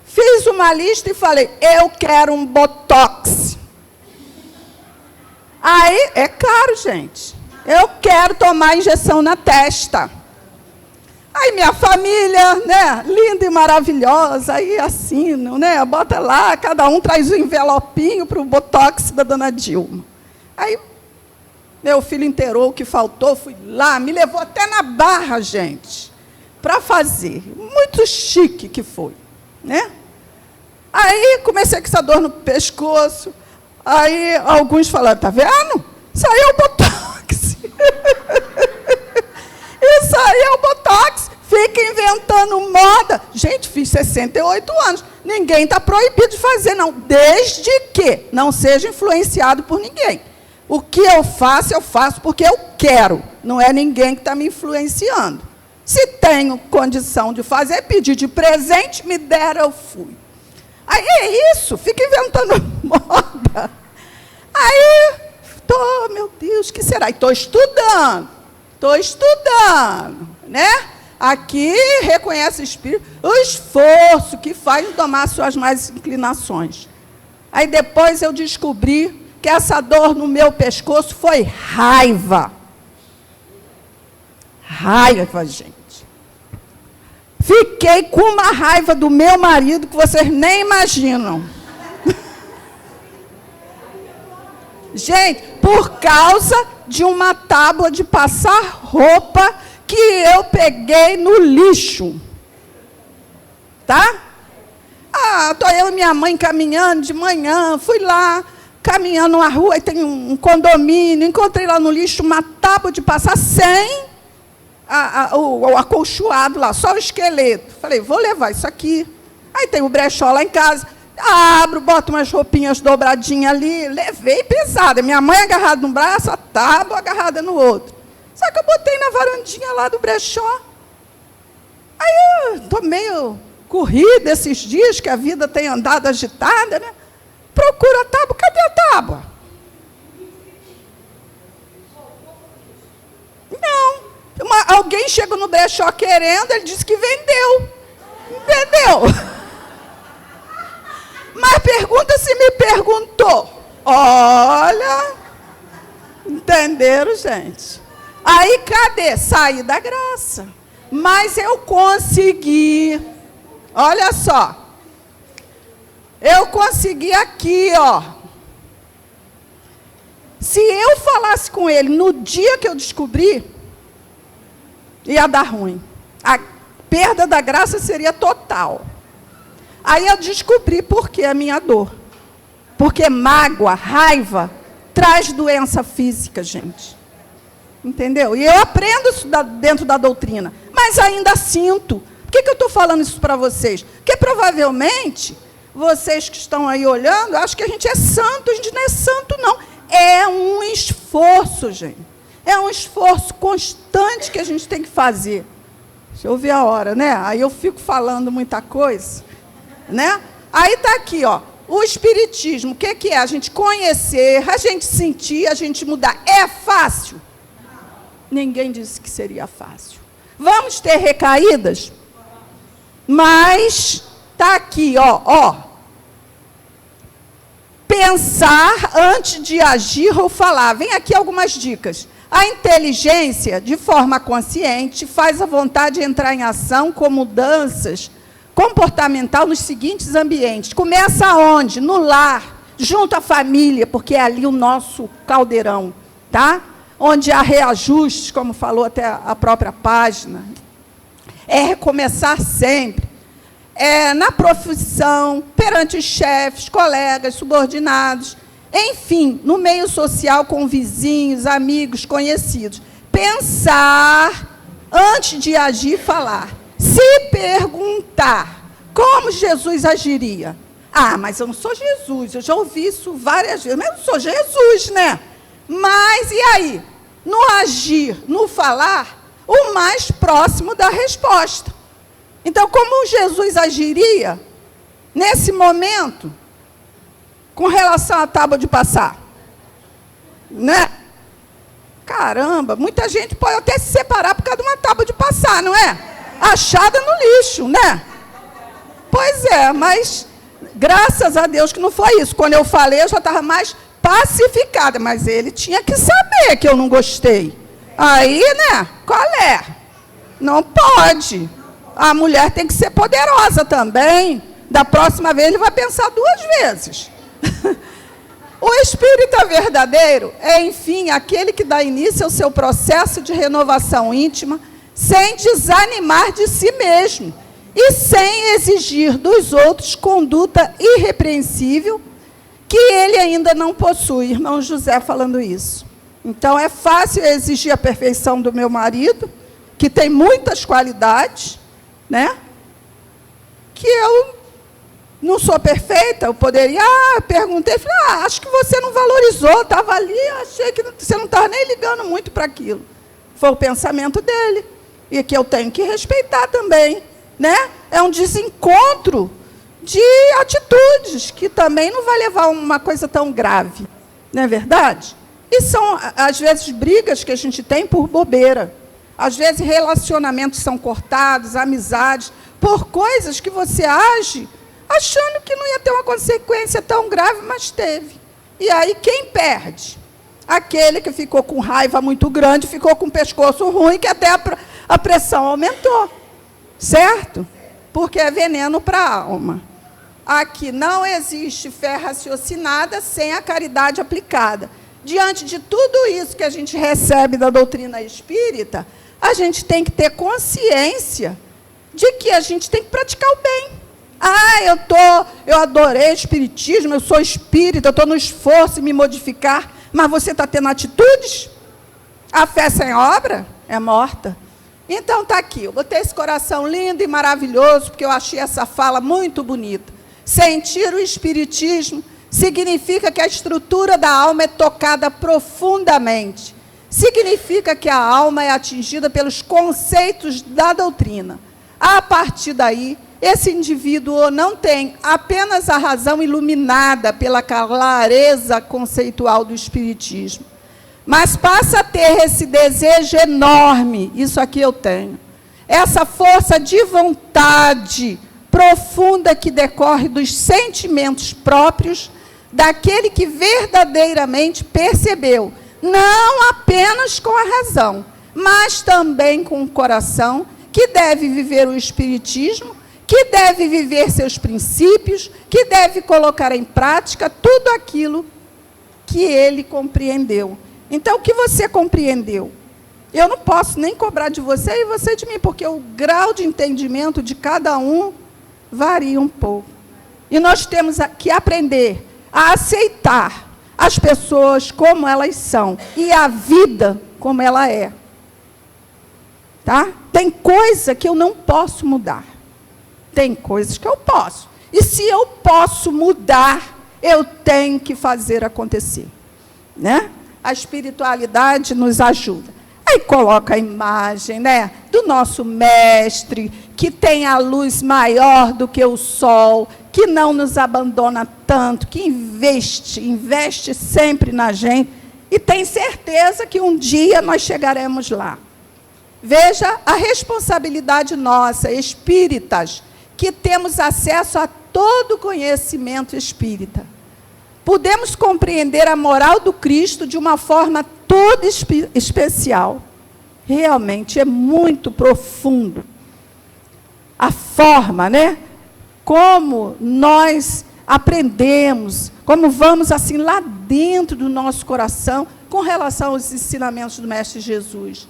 Fiz uma lista e falei, eu quero um botox. Aí, é claro, gente, eu quero tomar injeção na testa. Aí minha família, né, linda e maravilhosa, aí assinam, né, bota lá, cada um traz um envelopinho para o botox da dona Dilma. Aí meu filho inteirou o que faltou, fui lá, me levou até na Barra, gente, para fazer. Muito chique que foi, né? Aí comecei com essa dor no pescoço. Aí alguns falaram, tá vendo? Isso aí é o botox. Isso aí é o botox. Fica inventando moda. Gente, fiz 68 anos. Ninguém está proibido de fazer, não. Desde que não seja influenciado por ninguém. O que eu faço porque eu quero. Não é ninguém que está me influenciando. Se tenho condição de fazer, pedir de presente, me deram, eu fui. Aí é isso, fica inventando moda. Aí, meu Deus, o que será? E estou estudando, né? Aqui reconhece o Espírito, o esforço que faz domar suas más inclinações. Aí depois eu descobri que essa dor no meu pescoço foi raiva. Raiva, gente. Fiquei com uma raiva do meu marido que vocês nem imaginam. Gente, por causa de uma tábua de passar roupa que eu peguei no lixo. Tá? Estou eu e minha mãe caminhando de manhã, fui lá, caminhando na rua, e tem um condomínio, encontrei lá no lixo uma tábua de passar sem o acolchoado lá, só o esqueleto. Falei, vou levar isso aqui. Aí tem o brechó lá em casa, abro, boto umas roupinhas dobradinhas ali, levei pesada. Minha mãe agarrada no braço, a tábua agarrada no outro. Só que eu botei na varandinha lá do brechó. Aí eu estou meio corrida esses dias, que a vida tem andado agitada, né? Procuro a tábua, cadê a tábua? Não. Alguém chegou no brechó querendo, ele disse que vendeu. Entendeu? Mas pergunta se me perguntou. Olha, entenderam, gente? Aí, cadê? Saí da graça. Mas eu consegui. Olha só. Eu consegui aqui, ó. Se eu falasse com ele no dia que eu descobri, ia dar ruim. A perda da graça seria total. Aí eu descobri por que a minha dor. Porque mágoa, raiva, traz doença física, gente. Entendeu? E eu aprendo isso dentro da doutrina. Mas ainda sinto. Por que eu estou falando isso para vocês? Porque provavelmente, vocês que estão aí olhando, acham que a gente é santo. A gente não é santo, não. É um esforço, gente. É um esforço constante que a gente tem que fazer. Deixa eu ver a hora, né? Aí eu fico falando muita coisa, né? Aí está aqui, ó. O Espiritismo, o que é? A gente conhecer, a gente sentir, a gente mudar. É fácil? Ninguém disse que seria fácil. Vamos ter recaídas? Mas está aqui, ó. Pensar antes de agir ou falar. Vem aqui algumas dicas. A inteligência, de forma consciente, faz a vontade entrar em ação com mudanças comportamental nos seguintes ambientes. Começa onde? No lar, junto à família, porque é ali o nosso caldeirão, tá? Onde há reajustes, como falou até a própria página. É recomeçar sempre. Na profissão, perante os chefes, colegas, subordinados, enfim, no meio social, com vizinhos, amigos, conhecidos. Pensar antes de agir e falar. Se perguntar como Jesus agiria. Mas eu não sou Jesus, eu já ouvi isso várias vezes, mas eu não sou Jesus, né? Mas, e aí? No agir, no falar, o mais próximo da resposta. Então, como Jesus agiria nesse momento com relação à tábua de passar? Né? Caramba, muita gente pode até se separar por causa de uma tábua de passar, não é? Achada no lixo, né? Pois é, mas graças a Deus que não foi isso. Quando eu falei, eu já estava mais pacificada, mas ele tinha que saber que eu não gostei. Aí, né? Qual é? Não pode. A mulher tem que ser poderosa também. Da próxima vez ele vai pensar 2 vezes. O espírita verdadeiro é, enfim, aquele que dá início ao seu processo de renovação íntima, sem desanimar de si mesmo e sem exigir dos outros conduta irrepreensível que ele ainda não possui. Irmão José falando isso. Então, é fácil exigir a perfeição do meu marido, que tem muitas qualidades, né? Que eu não sou perfeita, eu poderia... perguntei, falei, acho que você não valorizou, estava ali, achei que você não estava nem ligando muito para aquilo. Foi o pensamento dele, e que eu tenho que respeitar também, né? É um desencontro de atitudes, que também não vai levar a uma coisa tão grave, Não é verdade? E são, às vezes, brigas que a gente tem por bobeira. Às vezes, relacionamentos são cortados, amizades, por coisas que você age achando que não ia ter uma consequência tão grave, mas teve. E aí, quem perde? Aquele que ficou com raiva muito grande, ficou com o pescoço ruim, que até a pressão aumentou. Certo? Porque é veneno para a alma. Aqui não existe fé raciocinada sem a caridade aplicada. Diante de tudo isso que a gente recebe da doutrina espírita, a gente tem que ter consciência de que a gente tem que praticar o bem. Eu adorei o espiritismo, eu sou espírita, eu estou no esforço de me modificar, mas você está tendo atitudes? A fé sem obra é morta. Então está aqui, eu botei esse coração lindo e maravilhoso, porque eu achei essa fala muito bonita. Sentir o espiritismo significa que a estrutura da alma é tocada profundamente. Significa que a alma é atingida pelos conceitos da doutrina. A partir daí, esse indivíduo não tem apenas a razão iluminada pela clareza conceitual do espiritismo, mas passa a ter esse desejo enorme, isso aqui eu tenho, essa força de vontade profunda que decorre dos sentimentos próprios daquele que verdadeiramente percebeu, não apenas com a razão, mas também com o coração, que deve viver o espiritismo, que deve viver seus princípios, que deve colocar em prática tudo aquilo que ele compreendeu. Então, o que você compreendeu? Eu não posso nem cobrar de você e você de mim, porque o grau de entendimento de cada um varia um pouco. E nós temos que aprender a aceitar as pessoas como elas são e a vida como ela é. Tá? Tem coisa que eu não posso mudar. Tem coisas que eu posso. E se eu posso mudar, eu tenho que fazer acontecer. Né? A espiritualidade nos ajuda. Aí coloca a imagem, né, do nosso mestre, que tem a luz maior do que o sol, que não nos abandona tanto, que investe sempre na gente, e tem certeza que um dia nós chegaremos lá. Veja a responsabilidade nossa, espíritas, que temos acesso a todo conhecimento espírita. Podemos compreender a moral do Cristo de uma forma toda especial. Realmente é muito profundo. A forma, né? Como nós aprendemos, como vamos assim lá dentro do nosso coração com relação aos ensinamentos do Mestre Jesus.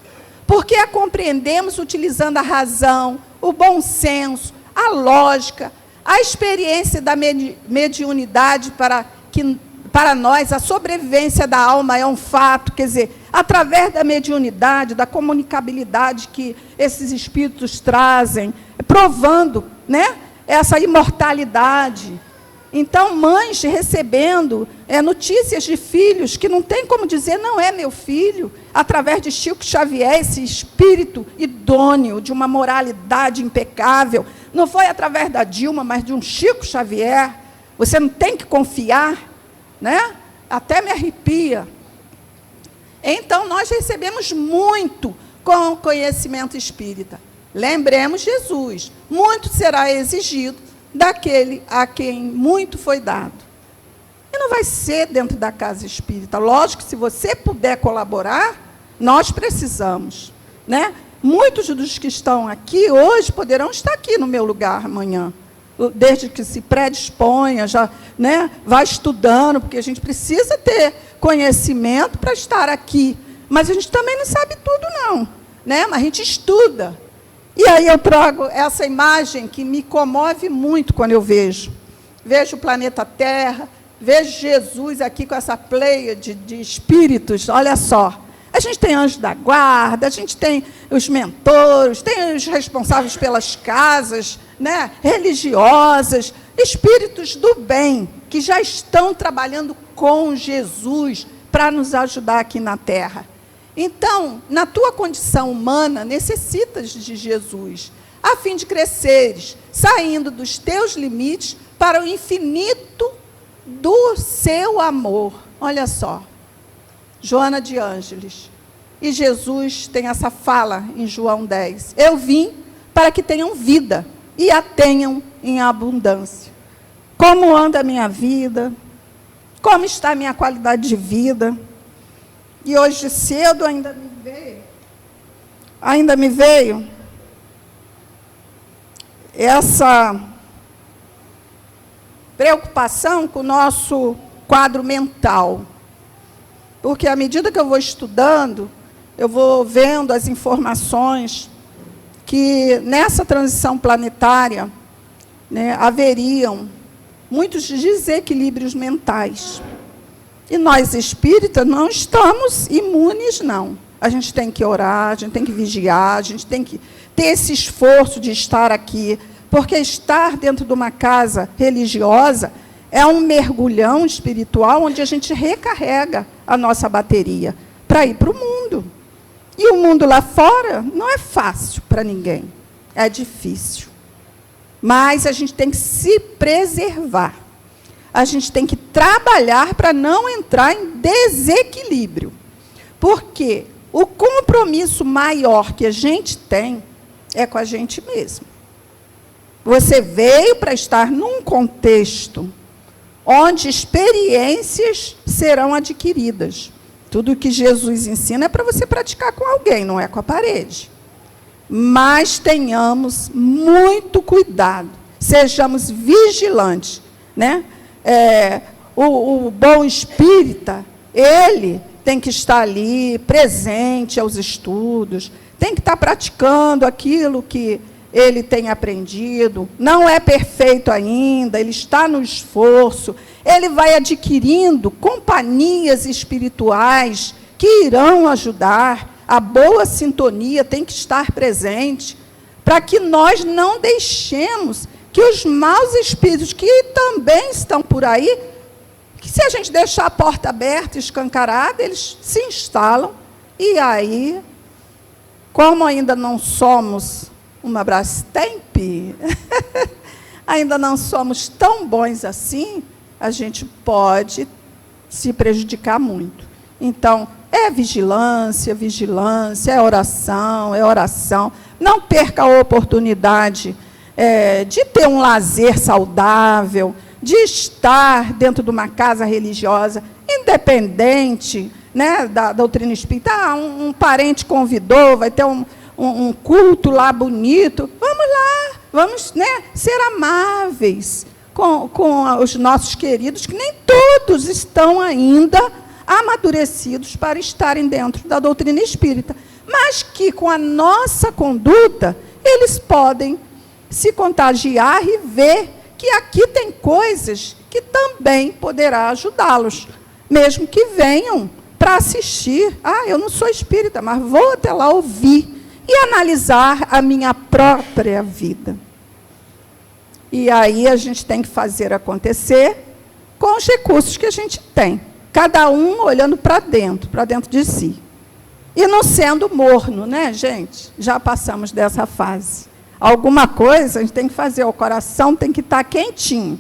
Porque a compreendemos utilizando a razão, o bom senso, a lógica, a experiência da mediunidade para nós, a sobrevivência da alma é um fato, quer dizer, através da mediunidade, da comunicabilidade que esses espíritos trazem, provando, né, essa imortalidade. Então, mães recebendo notícias de filhos que não tem como dizer, não é meu filho, através de Chico Xavier, esse espírito idôneo, de uma moralidade impecável. Não foi através da Dilma, mas de um Chico Xavier. Você não tem que confiar, né? Até me arrepia. Então, nós recebemos muito com o conhecimento espírita. Lembremos Jesus, muito será exigido daquele a quem muito foi dado. E não vai ser dentro da casa espírita. Lógico que se você puder colaborar, nós precisamos, né? Muitos dos que estão aqui hoje poderão estar aqui no meu lugar amanhã, desde que se predisponha, já, né, vai estudando, porque a gente precisa ter conhecimento para estar aqui. Mas a gente também não sabe tudo, não, né? Mas a gente estuda. E aí eu trago essa imagem que me comove muito quando eu vejo. Vejo o planeta Terra, vejo Jesus aqui com essa pleia de espíritos, olha só. A gente tem anjo da guarda, a gente tem os mentores, tem os responsáveis pelas casas, né, religiosas, espíritos do bem, que já estão trabalhando com Jesus para nos ajudar aqui na Terra. Então, na tua condição humana, necessitas de Jesus, a fim de cresceres, saindo dos teus limites para o infinito do seu amor. Olha só, Joana de Ângeles. E Jesus tem essa fala em João 10. Eu vim para que tenham vida e a tenham em abundância. Como anda a minha vida? Como está a minha qualidade de vida? E hoje cedo ainda me veio essa preocupação com o nosso quadro mental. Porque à medida que eu vou estudando, eu vou vendo as informações que nessa transição planetária, né, haveriam muitos desequilíbrios mentais. E nós espíritas não estamos imunes, não. A gente tem que orar, a gente tem que vigiar, a gente tem que ter esse esforço de estar aqui, porque estar dentro de uma casa religiosa é um mergulhão espiritual onde a gente recarrega a nossa bateria para ir para o mundo. E o mundo lá fora não é fácil para ninguém, é difícil. Mas a gente tem que se preservar. A gente tem que trabalhar para não entrar em desequilíbrio. Porque o compromisso maior que a gente tem é com a gente mesmo. Você veio para estar num contexto onde experiências serão adquiridas. Tudo que Jesus ensina é para você praticar com alguém, não é com a parede. Mas tenhamos muito cuidado, sejamos vigilantes, né? O bom espírita, ele tem que estar ali, presente aos estudos, tem que estar praticando aquilo que ele tem aprendido, não é perfeito ainda, ele está no esforço, ele vai adquirindo companhias espirituais que irão ajudar, a boa sintonia tem que estar presente, para que nós não deixemos que os maus espíritos, que também estão por aí, que se a gente deixar a porta aberta, escancarada, eles se instalam, e aí, como ainda não somos uma Brastemp, ainda não somos tão bons assim, a gente pode se prejudicar muito. Então, é vigilância, vigilância, é oração. Não perca a oportunidade de ter um lazer saudável, de estar dentro de uma casa religiosa, independente, né, da doutrina espírita. Um parente convidou, vai ter um culto lá bonito. Vamos lá, vamos, né, ser amáveis com os nossos queridos, que nem todos estão ainda amadurecidos para estarem dentro da doutrina espírita, mas que com a nossa conduta eles podem se contagiar e ver que aqui tem coisas que também poderá ajudá-los, mesmo que venham para assistir. Eu não sou espírita, mas vou até lá ouvir e analisar a minha própria vida. E aí a gente tem que fazer acontecer com os recursos que a gente tem. Cada um olhando para dentro de si. E não sendo morno, né, gente? Já passamos dessa fase. Alguma coisa a gente tem que fazer, o coração tem que estar quentinho.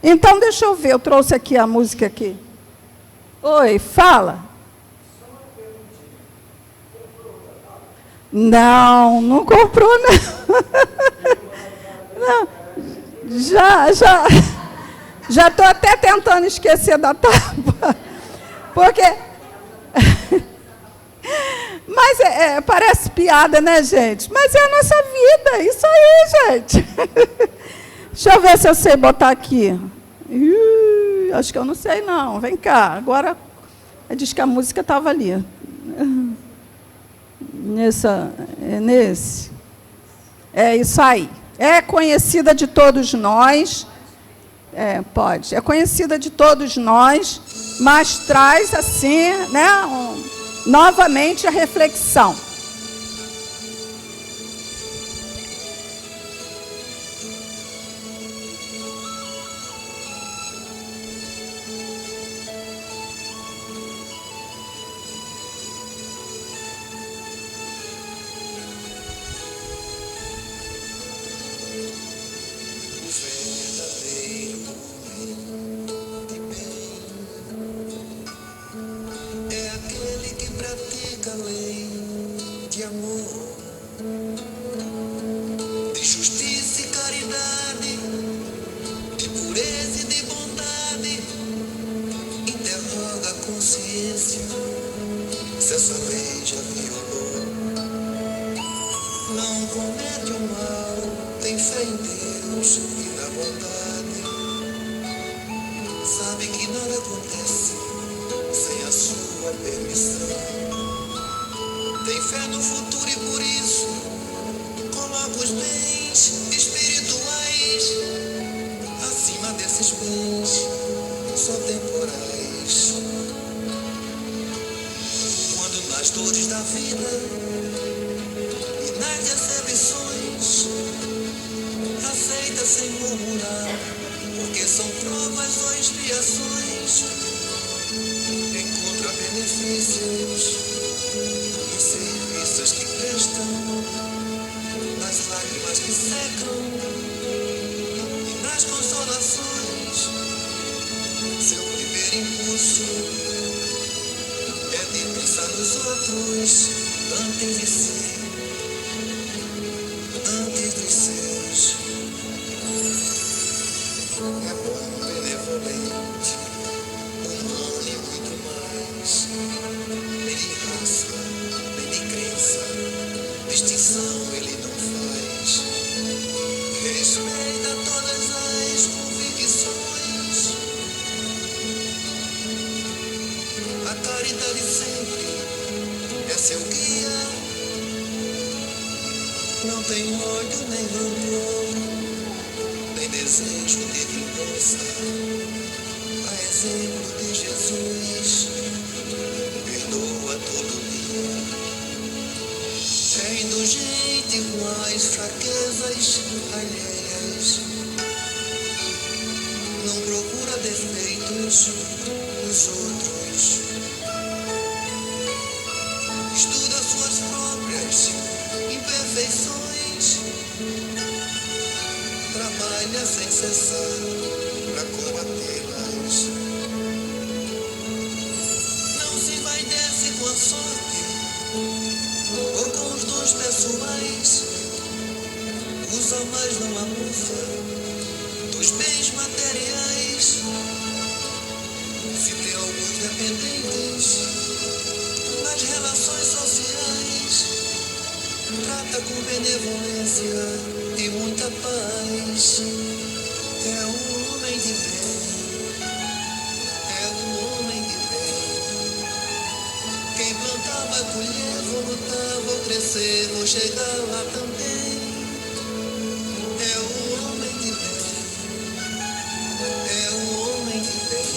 Então, deixa eu ver, eu trouxe aqui a música aqui. Oi, fala. Não comprou, não. Não. Já estou até tentando esquecer da tábua. Porque... Mas parece piada, né, gente? Mas é a nossa vida, isso aí, gente. Deixa eu ver se eu sei botar aqui. Acho que eu não sei, não. Vem cá, agora diz que a música estava ali. Nesse. É isso aí. É conhecida de todos nós. Pode. É conhecida de todos nós, mas traz, assim, né, novamente a reflexão. tem fé em Deus e na bondade, sabe que nada acontece sem a sua permissão. Tem fé no futuro e por isso coloca os bens espirituais acima desses bens só temporais. Quando nas dores da vida e nas decepções aceita sem murmurar, porque são provas ou expiações, encontra benefícios nos serviços que prestam, nas lágrimas que secam e nas consolações. Seu primeiro impulso é de pensar nos outros antes de si, antes dos seus. É bom, benevolente, humano e muito mais. Nem de raça, nem de crença, distinção ele não faz. Respeita todas as convicções. A caridade sempre é seu guia. Não tem ódio nem rancor, nem desejo de vingança. A exemplo de Jesus, perdoa todo dia. É indulgente com as fraquezas alheias. Não procura defeitos nos outros. Estuda suas próprias imperfeições. Trabalha sem cessar para combatê-las. Não se envaidece com a sorte ou com os dons pessoais. Usa, mas não abusa dos bens materiais. Se tem alguns dependentes nas relações sociais, trata com benevolência e muita paz. É um homem de bem, é um homem de bem. Quem plantar vai colher, vou lutar, vou crescer, vou chegar lá também. É um homem de bem, é um homem de bem.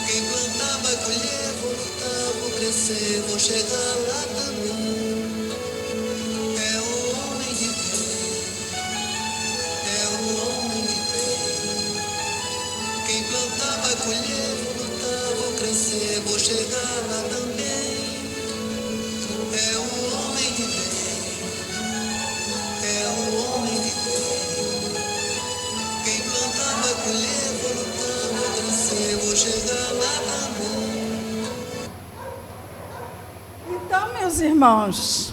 Quem plantar vai colher, vou lutar, vou crescer, vou chegar lá também. É um homem de bem, é um homem de bem. Quem plantar vai colher, vou lutar, vou crescer, vou chegar lá também. É um homem de bem, é um homem de bem. Quem plantar vai colher, vou lutar, vou crescer, vou chegar lá também. Então, meus irmãos,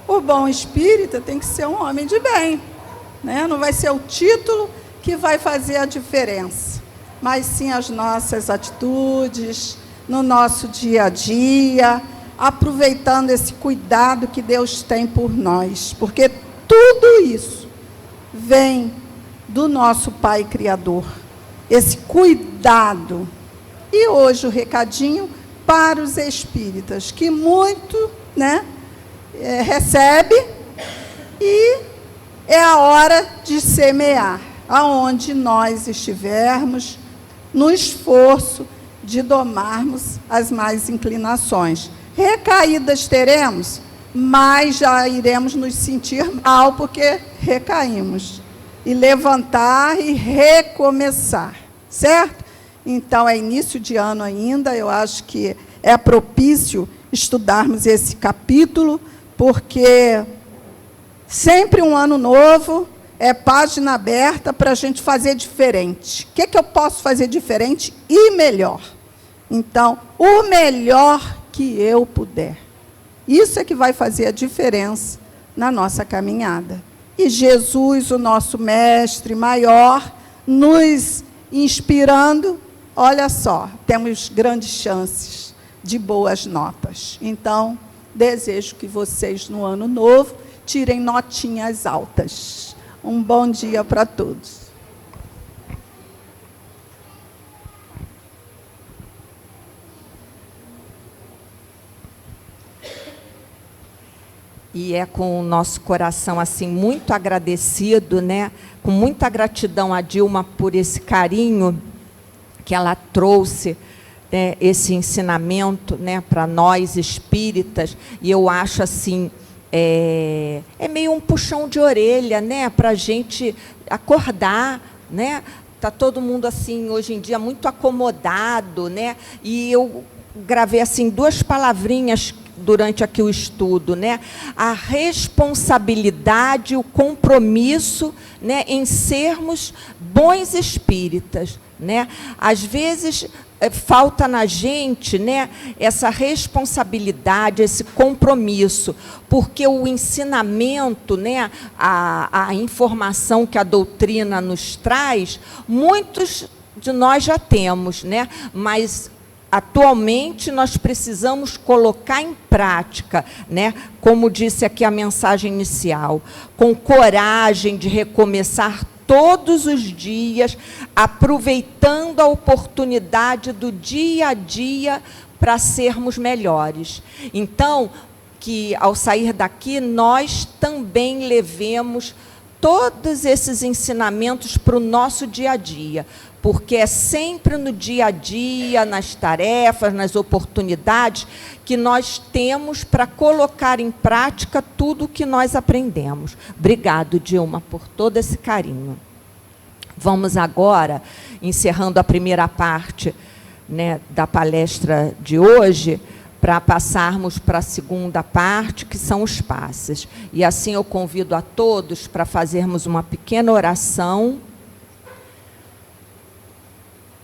o bom espírita tem que ser um homem de bem, né? Não vai ser o título que vai fazer a diferença, mas sim as nossas atitudes, no nosso dia a dia, aproveitando esse cuidado que Deus tem por nós, porque tudo isso vem do nosso Pai Criador, esse cuidado. E hoje o recadinho para os espíritas, que muito, né, recebe, e é a hora de semear, aonde nós estivermos, no esforço de domarmos as más inclinações. Recaídas teremos, mas já iremos nos sentir mal, porque recaímos. E levantar e recomeçar, certo? Então, é início de ano ainda, eu acho que é propício estudarmos esse capítulo, porque sempre um ano novo é página aberta para a gente fazer diferente. O que eu posso fazer diferente e melhor? Então, o melhor que eu puder. Isso é que vai fazer a diferença na nossa caminhada. E Jesus, o nosso mestre maior, nos inspirando, olha só, temos grandes chances de boas notas. Então, desejo que vocês, no ano novo, tirem notinhas altas. Um bom dia para todos. E é com o nosso coração assim muito agradecido, né? Com muita gratidão a Dilma por esse carinho que ela trouxe, né, esse ensinamento, né, para nós espíritas. E eu acho assim, é meio um puxão de orelha, né, para a gente acordar, né? Tá todo mundo assim hoje em dia muito acomodado, né? E eu gravei assim 2 palavrinhas durante aqui o estudo, né? A responsabilidade, o compromisso, né, em sermos bons espíritas, né? Às vezes falta na gente, né, essa responsabilidade, esse compromisso, porque o ensinamento, né, a informação que a doutrina nos traz, muitos de nós já temos, né, mas atualmente nós precisamos colocar em prática, né, como disse aqui a mensagem inicial, com coragem de recomeçar todos os dias, aproveitando a oportunidade do dia a dia para sermos melhores. Então, que ao sair daqui, nós também levemos todos esses ensinamentos para o nosso dia a dia, porque é sempre no dia a dia, nas tarefas, nas oportunidades, que nós temos para colocar em prática tudo o que nós aprendemos. Obrigado, Dilma, por todo esse carinho. Vamos agora, encerrando a primeira parte, né, da palestra de hoje, para passarmos para a segunda parte, que são os passes. E assim eu convido a todos para fazermos uma pequena oração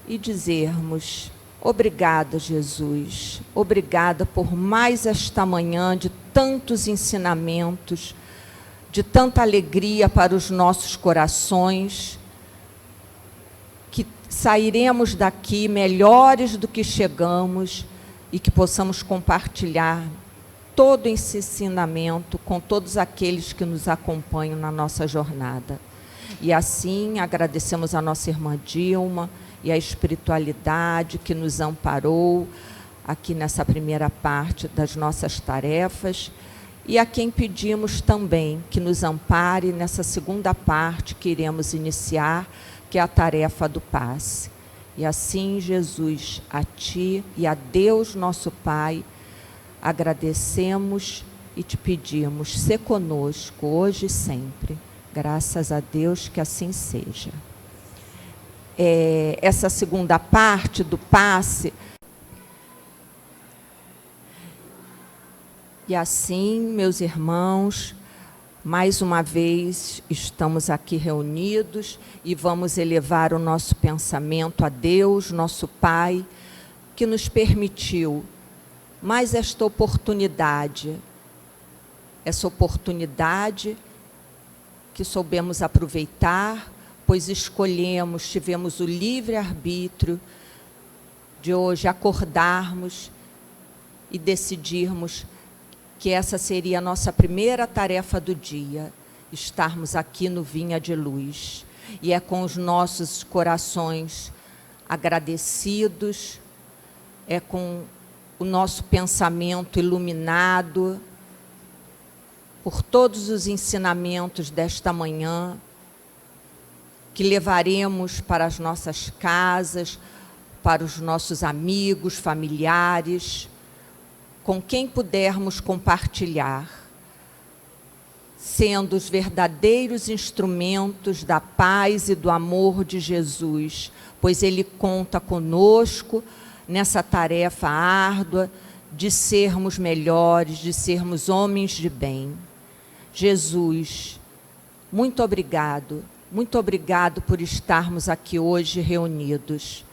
e dizermos: obrigada, Jesus, obrigada por mais esta manhã de tantos ensinamentos, de tanta alegria para os nossos corações, que sairemos daqui melhores do que chegamos e que possamos compartilhar todo esse ensinamento com todos aqueles que nos acompanham na nossa jornada. E assim agradecemos a nossa irmã Dilma e a espiritualidade que nos amparou aqui nessa primeira parte das nossas tarefas, e a quem pedimos também que nos ampare nessa segunda parte que iremos iniciar, que é a tarefa do passe. E assim, Jesus, a Ti e a Deus nosso Pai, agradecemos e te pedimos, sê conosco hoje e sempre. Graças a Deus que assim seja. Essa segunda parte do passe. E assim, meus irmãos, mais uma vez estamos aqui reunidos e vamos elevar o nosso pensamento a Deus, nosso Pai, que nos permitiu mais esta oportunidade que soubemos aproveitar, pois escolhemos, tivemos o livre-arbítrio de hoje acordarmos e decidirmos que essa seria a nossa primeira tarefa do dia, estarmos aqui no Vinha de Luz. E é com os nossos corações agradecidos, é com o nosso pensamento iluminado por todos os ensinamentos desta manhã, que levaremos para as nossas casas, para os nossos amigos, familiares, com quem pudermos compartilhar, sendo os verdadeiros instrumentos da paz e do amor de Jesus, pois Ele conta conosco nessa tarefa árdua de sermos melhores, de sermos homens de bem. Jesus, muito obrigado por estarmos aqui hoje reunidos.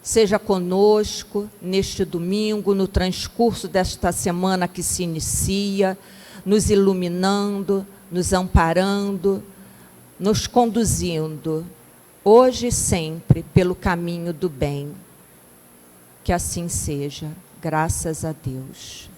Seja conosco neste domingo, no transcurso desta semana que se inicia, nos iluminando, nos amparando, nos conduzindo, hoje e sempre, pelo caminho do bem. Que assim seja, graças a Deus.